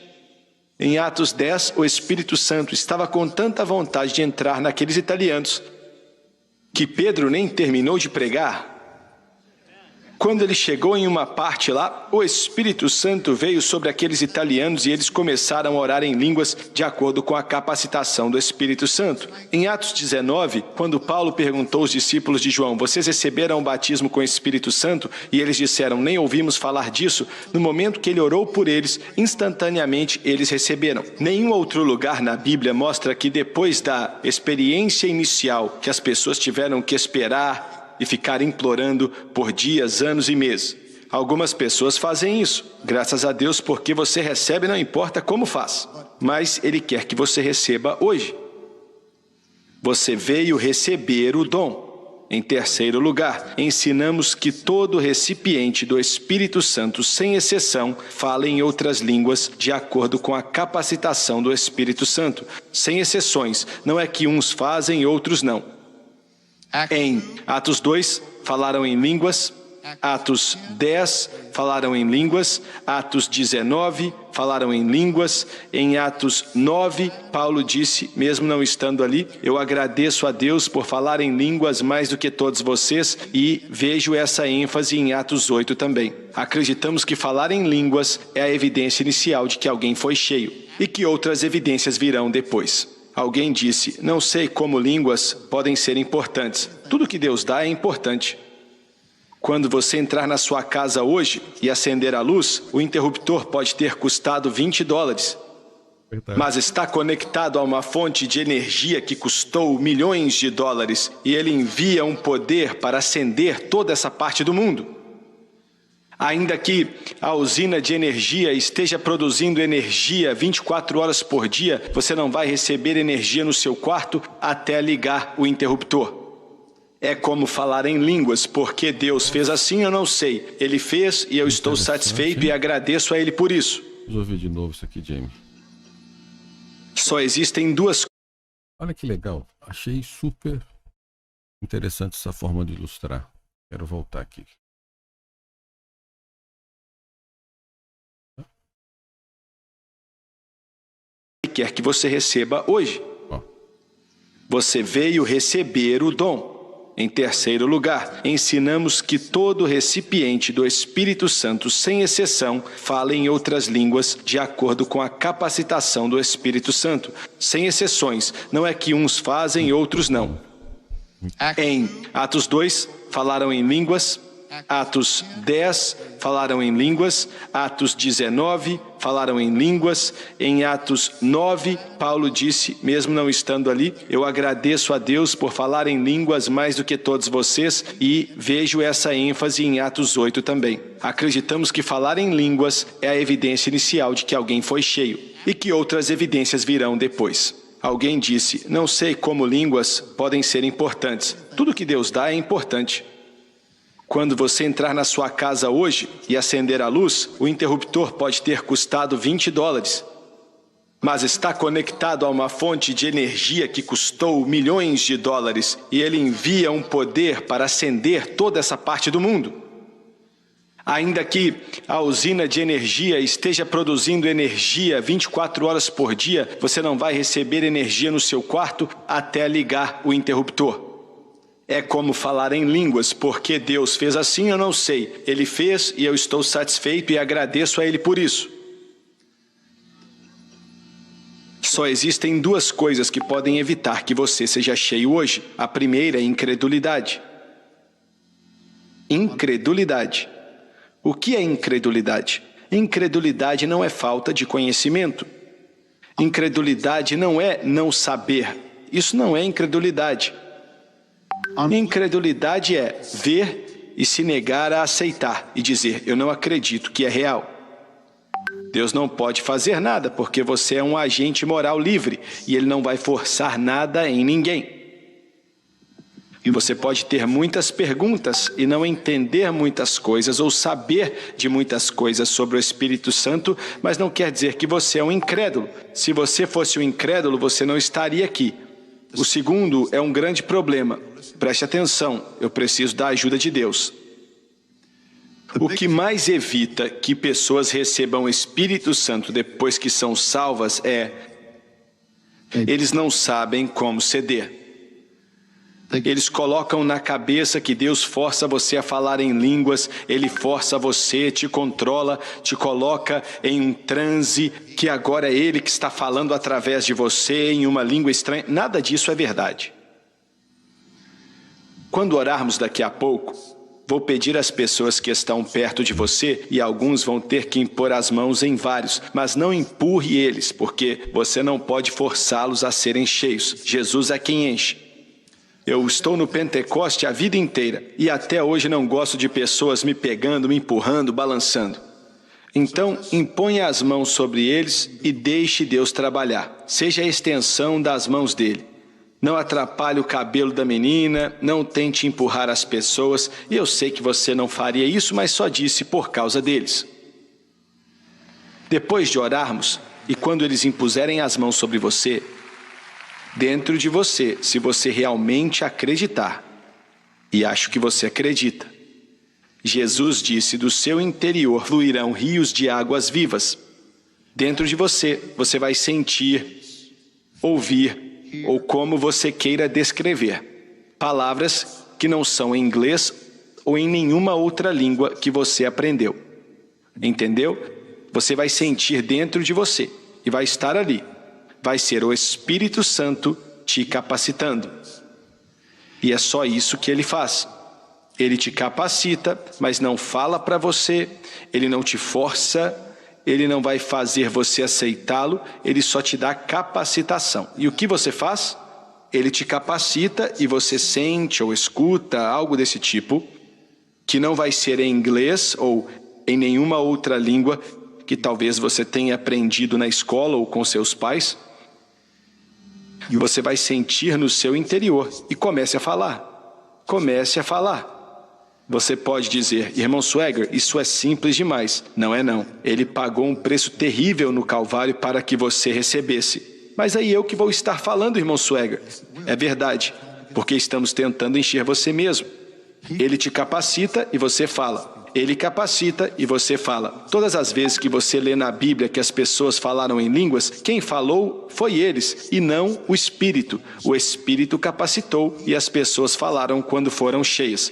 Em Atos 10, o Espírito Santo estava com tanta vontade de entrar naqueles italianos que Pedro nem terminou de pregar. Quando ele chegou em uma parte lá, o Espírito Santo veio sobre aqueles italianos e eles começaram a orar em línguas de acordo com a capacitação do Espírito Santo. Em Atos 19, quando Paulo perguntou aos discípulos de João, vocês receberam o batismo com o Espírito Santo? E eles disseram, nem ouvimos falar disso. No momento que ele orou por eles, instantaneamente eles receberam. Nenhum outro lugar na Bíblia mostra que depois da experiência inicial que as pessoas tiveram que esperar e ficar implorando por dias, anos e meses. Algumas pessoas fazem isso, graças a Deus, porque você recebe, não importa como faz. Mas Ele quer que você receba hoje. Você veio receber o dom. Em terceiro lugar, ensinamos que todo recipiente do Espírito Santo, sem exceção, fala em outras línguas de acordo com a capacitação do Espírito Santo. Sem exceções, não é que uns fazem e outros não. Em Atos 2, falaram em línguas. Atos 10, falaram em línguas. Atos 19, falaram em línguas. Em Atos 9, Paulo disse, mesmo não estando ali, eu agradeço a Deus por falar em línguas mais do que todos vocês, e vejo essa ênfase em Atos 8 também. Acreditamos que falar em línguas é a evidência inicial de que alguém foi cheio, e que outras evidências virão depois. Alguém disse, não sei como línguas podem ser importantes. Tudo que Deus dá é importante. Quando você entrar na sua casa hoje e acender a luz, o interruptor pode ter custado $20. Mas está conectado a uma fonte de energia que custou milhões de dólares e ele envia um poder para acender toda essa parte do mundo. Ainda que a usina de energia esteja produzindo energia 24 horas por dia, você não vai receber energia no seu quarto até ligar o interruptor. É como falar em línguas, porque Deus fez assim, eu não sei. Ele fez e eu estou satisfeito e agradeço a Ele por isso. Vamos ouvir de novo isso aqui, Jamie. Só existem duas. Olha que legal. Achei super interessante essa forma de ilustrar. Quero voltar aqui. Quer que você receba hoje. Você veio receber o dom. Em terceiro lugar, ensinamos que todo recipiente do Espírito Santo, sem exceção, fala em outras línguas de acordo com a capacitação do Espírito Santo. Sem exceções, não é que uns fazem e outros não. Em Atos 2, falaram em línguas. Atos 10, falaram em línguas. Atos 19, falaram em línguas. Em Atos 9, Paulo disse, mesmo não estando ali, eu agradeço a Deus por falar em línguas mais do que todos vocês, e vejo essa ênfase em Atos 8 também. Acreditamos que falar em línguas é a evidência inicial de que alguém foi cheio, e que outras evidências virão depois. Alguém disse, não sei como línguas podem ser importantes. Tudo que Deus dá é importante. Quando você entrar na sua casa hoje e acender a luz, o interruptor pode ter custado $20. Mas está conectado a uma fonte de energia que custou milhões de dólares e ele envia um poder para acender toda essa parte do mundo. Ainda que a usina de energia esteja produzindo energia 24 horas por dia, você não vai receber energia no seu quarto até ligar o interruptor. É como falar em línguas, porque Deus fez assim, eu não sei. Ele fez e eu estou satisfeito e agradeço a Ele por isso. Só existem duas coisas que podem evitar que você seja cheio hoje. A primeira é incredulidade. Incredulidade. O que é incredulidade? Incredulidade não é falta de conhecimento. Incredulidade não é não saber. Isso não é incredulidade. Incredulidade é ver e se negar a aceitar e dizer, eu não acredito que é real. Deus não pode fazer nada porque você é um agente moral livre e Ele não vai forçar nada em ninguém. E você pode ter muitas perguntas e não entender muitas coisas ou saber de muitas coisas sobre o Espírito Santo, mas não quer dizer que você é um incrédulo. Se você fosse um incrédulo, você não estaria aqui. O segundo é um grande problema. Preste atenção, eu preciso da ajuda de Deus. O que mais evita que pessoas recebam o Espírito Santo depois que são salvas é... eles não sabem como ceder. Eles colocam na cabeça que Deus força você a falar em línguas, Ele força você, te controla, te coloca em um transe, que agora é Ele que está falando através de você em uma língua estranha. Nada disso é verdade. Quando orarmos daqui a pouco, vou pedir às pessoas que estão perto de você, e alguns vão ter que impor as mãos em vários, mas não empurre eles, porque você não pode forçá-los a serem cheios. Jesus é quem enche. Eu estou no Pentecoste a vida inteira e até hoje não gosto de pessoas me pegando, me empurrando, balançando. Então, imponha as mãos sobre eles e deixe Deus trabalhar. Seja a extensão das mãos dele. Não atrapalhe o cabelo da menina, não tente empurrar as pessoas. E eu sei que você não faria isso, mas só disse por causa deles. Depois de orarmos, e quando eles impuserem as mãos sobre você, dentro de você, se você realmente acreditar, e acho que você acredita, Jesus disse, do seu interior fluirão rios de águas vivas. Dentro de você, você vai sentir, ouvir, ou como você queira descrever, palavras que não são em inglês ou em nenhuma outra língua que você aprendeu. Entendeu? Você vai sentir dentro de você e vai estar ali. Vai ser o Espírito Santo te capacitando. E é só isso que Ele faz. Ele te capacita, mas não fala para você, Ele não te força, Ele não vai fazer você aceitá-lo, Ele só te dá capacitação. E o que você faz? Ele te capacita e você sente ou escuta algo desse tipo, que não vai ser em inglês ou em nenhuma outra língua que talvez você tenha aprendido na escola ou com seus pais. E você vai sentir no seu interior e comece a falar. Comece a falar. Você pode dizer, irmão Swagger, isso é simples demais. Não é não. Ele pagou um preço terrível no Calvário para que você recebesse. Mas aí eu que vou estar falando, irmão Swagger. É verdade, porque estamos tentando encher você mesmo. Ele te capacita e você fala. Ele capacita e você fala. Todas as vezes que você lê na Bíblia que as pessoas falaram em línguas, quem falou foi eles, e não o Espírito. O Espírito capacitou e as pessoas falaram quando foram cheias.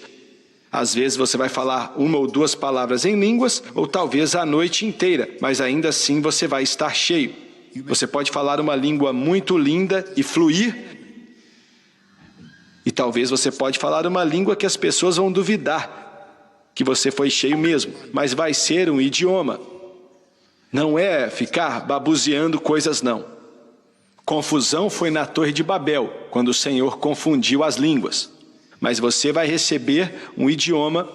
Às vezes você vai falar uma ou duas palavras em línguas, ou talvez a noite inteira, mas ainda assim você vai estar cheio. Você pode falar uma língua muito linda e fluir, e talvez você pode falar uma língua que as pessoas vão duvidar que você foi cheio mesmo, mas vai ser um idioma. Não é ficar babuzeando coisas não. Confusão foi na Torre de Babel, quando o Senhor confundiu as línguas. Mas você vai receber um idioma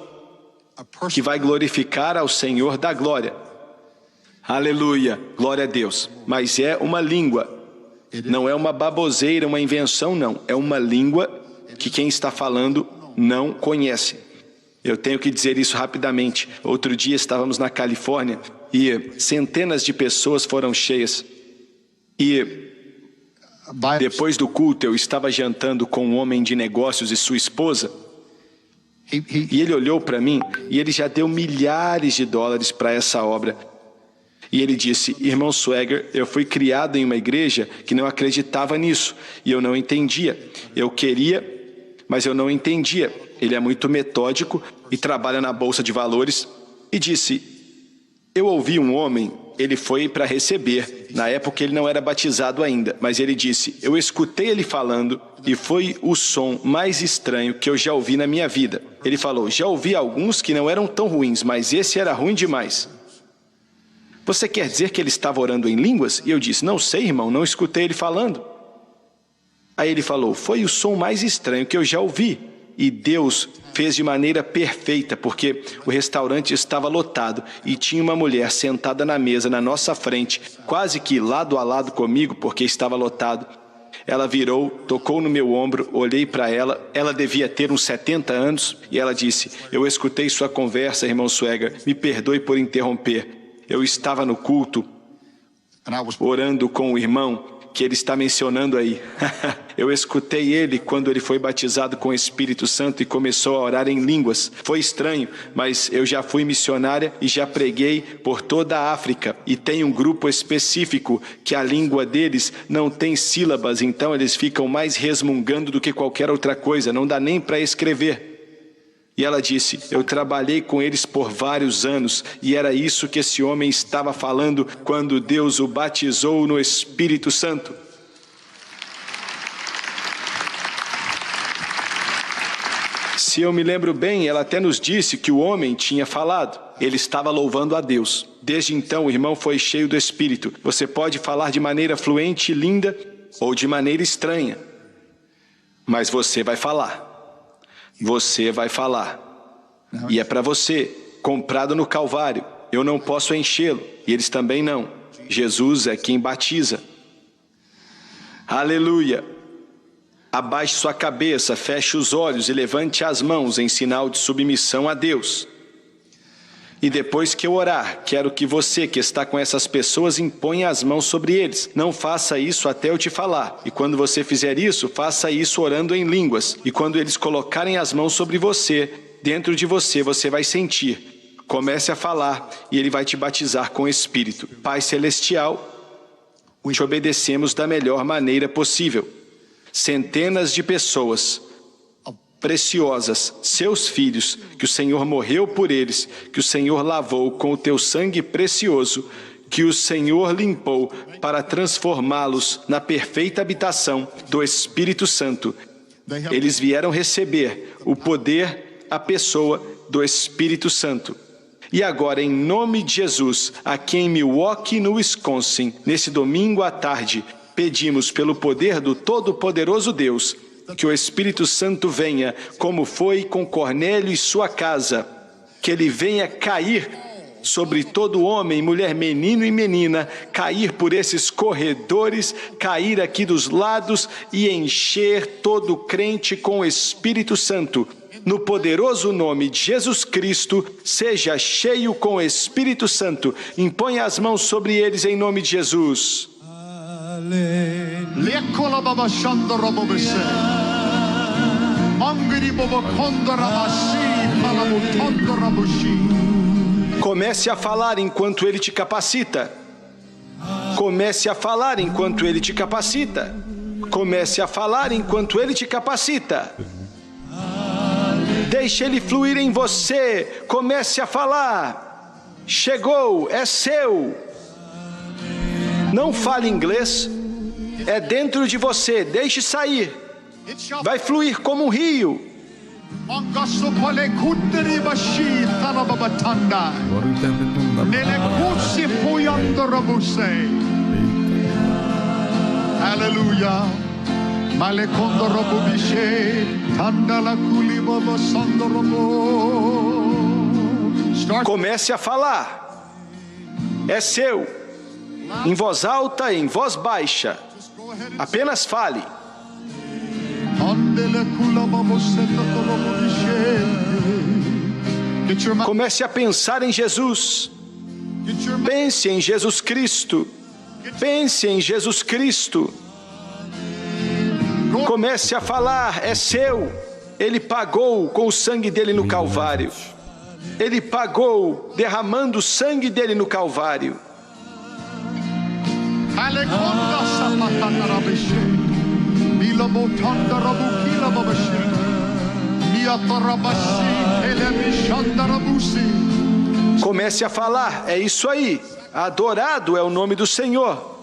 que vai glorificar ao Senhor da glória. Aleluia, glória a Deus. Mas é uma língua. Não é uma baboseira, uma invenção, não. É uma língua que quem está falando não conhece. Eu tenho que dizer isso rapidamente. Outro dia estávamos na Califórnia e centenas de pessoas foram cheias. E depois do culto eu estava jantando com um homem de negócios e sua esposa. E ele olhou para mim e ele já deu milhares de dólares para essa obra. E ele disse: irmão Swagger, eu fui criado em uma igreja que não acreditava nisso. E eu não entendia. Eu queria, mas eu não entendia. Ele é muito metódico e trabalha na Bolsa de Valores. E disse: eu ouvi um homem, ele foi para receber. Na época ele não era batizado ainda. Mas ele disse: eu escutei ele falando e foi o som mais estranho que eu já ouvi na minha vida. Ele falou: já ouvi alguns que não eram tão ruins, mas esse era ruim demais. Você quer dizer que ele estava orando em línguas? E eu disse: não sei, irmão, não escutei ele falando. Aí ele falou: foi o som mais estranho que eu já ouvi. E Deus fez de maneira perfeita, porque o restaurante estava lotado e tinha uma mulher sentada na mesa na nossa frente, quase que lado a lado comigo, porque estava lotado. Ela virou, tocou no meu ombro, olhei para ela, ela devia ter uns 70 anos, e ela disse: eu escutei sua conversa, irmão Swagger, me perdoe por interromper. Eu estava no culto, orando com o irmão que ele está mencionando aí. Eu escutei ele quando ele foi batizado com o Espírito Santo e começou a orar em línguas. Foi estranho, mas eu já fui missionária e já preguei por toda a África. E tem um grupo específico que a língua deles não tem sílabas, então eles ficam mais resmungando do que qualquer outra coisa, não dá nem para escrever. E ela disse: eu trabalhei com eles por vários anos, e era isso que esse homem estava falando quando Deus o batizou no Espírito Santo. Se eu me lembro bem, ela até nos disse que o homem tinha falado. Ele estava louvando a Deus. Desde então, o irmão foi cheio do Espírito. Você pode falar de maneira fluente e linda, ou de maneira estranha. Mas você vai falar. Você vai falar. E é para você, comprado no Calvário. Eu não posso enchê-lo, e eles também não. Jesus é quem batiza. Aleluia! Abaixe sua cabeça, feche os olhos e levante as mãos em sinal de submissão a Deus. E depois que eu orar, quero que você que está com essas pessoas imponha as mãos sobre eles. Não faça isso até eu te falar. E quando você fizer isso, faça isso orando em línguas. E quando eles colocarem as mãos sobre você, dentro de você, você vai sentir. Comece a falar e ele vai te batizar com o Espírito. Pai Celestial, te obedecemos da melhor maneira possível. Centenas de pessoas preciosas, seus filhos, que o Senhor morreu por eles, que o Senhor lavou com o teu sangue precioso, que o Senhor limpou para transformá-los na perfeita habitação do Espírito Santo. Eles vieram receber o poder, a pessoa do Espírito Santo. E agora, em nome de Jesus, aqui em Milwaukee, no Wisconsin, nesse domingo à tarde, pedimos pelo poder do Todo-Poderoso Deus, que o Espírito Santo venha, como foi com Cornélio e sua casa, que ele venha cair sobre todo homem, mulher, menino e menina, cair por esses corredores, cair aqui dos lados e encher todo crente com o Espírito Santo. No poderoso nome de Jesus Cristo, seja cheio com o Espírito Santo. Imponha as mãos sobre eles em nome de Jesus. Comece a falar enquanto ele te capacita. Comece a falar enquanto ele te capacita. Comece a falar enquanto ele te capacita. Deixe ele fluir em você. Comece a falar. Chegou, é seu. Não fale inglês. É dentro de você. Deixe sair. Vai fluir como um rio. Aleluia. Comece a falar. É seu. Em voz alta, em voz baixa. Apenas fale. Comece a pensar em Jesus. Pense em Jesus Cristo. Pense em Jesus Cristo. Comece a falar, é seu. Ele pagou com o sangue dele no Calvário. Ele pagou derramando o sangue dele no Calvário. Comece a falar, é isso aí. Adorado é o nome do Senhor.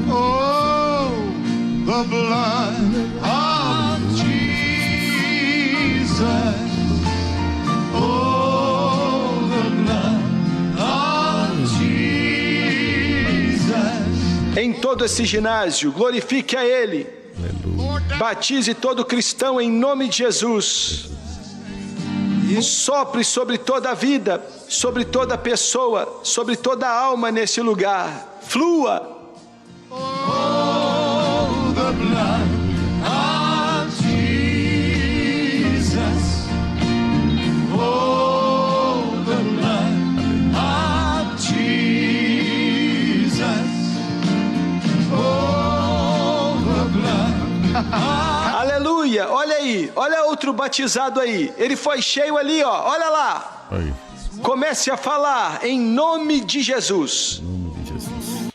Oh, the blood of Jesus. Oh, the blood of Jesus. Em todo esse ginásio, glorifique a Ele. Aleluia. Batize todo cristão em nome de Jesus. Sopre sobre toda a vida, sobre toda pessoa, sobre toda alma nesse lugar. Flua. Oh, the blood of Jesus. Oh, the blood of Jesus. Oh, the blood of Aleluia, olha aí, olha outro batizado aí. Ele foi cheio ali, ó, olha lá. Aí, Comece a falar em nome de Jesus. em nome de Jesus.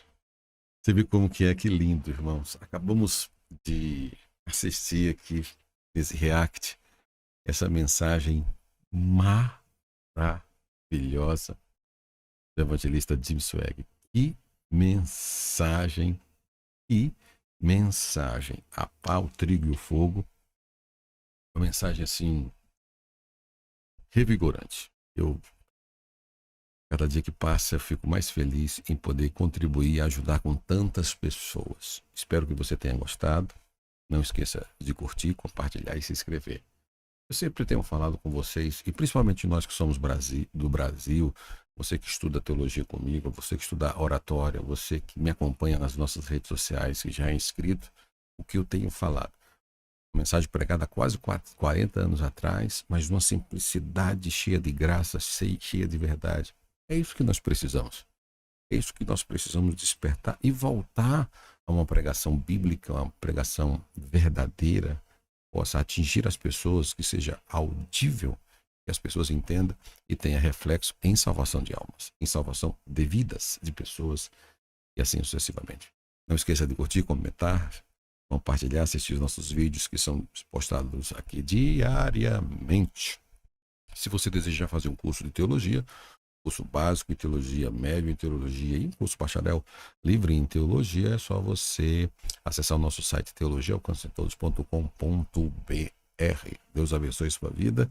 Você viu como que é? Que lindo, irmãos. Acabamos de assistir aqui nesse react essa mensagem maravilhosa do evangelista Jim Swag. Que mensagem, que mensagem. A pá, o trigo e o fogo. Uma mensagem assim revigorante. Cada dia que passa, eu fico mais feliz em poder contribuir e ajudar com tantas pessoas. Espero que você tenha gostado. Não esqueça de curtir, compartilhar e se inscrever. Eu sempre tenho falado com vocês, e principalmente nós que somos do Brasil, você que estuda teologia comigo, você que estuda oratória, você que me acompanha nas nossas redes sociais, que já é inscrito, o que eu tenho falado. Uma mensagem pregada há quase 40 anos atrás, mas numa simplicidade cheia de graça, cheia de verdade. É isso que nós precisamos. É isso que nós precisamos despertar e voltar a uma pregação bíblica, uma pregação verdadeira, possa atingir as pessoas, que seja audível, que as pessoas entendam e tenha reflexo em salvação de almas, em salvação de vidas de pessoas e assim sucessivamente. Não esqueça de curtir, comentar, compartilhar, assistir os nossos vídeos que são postados aqui diariamente. Se você desejar fazer um curso de teologia, curso básico em teologia, médio em teologia e um curso bacharel livre em teologia, é só você acessar o nosso site teologiaalcancetodos.com.br. Deus abençoe sua vida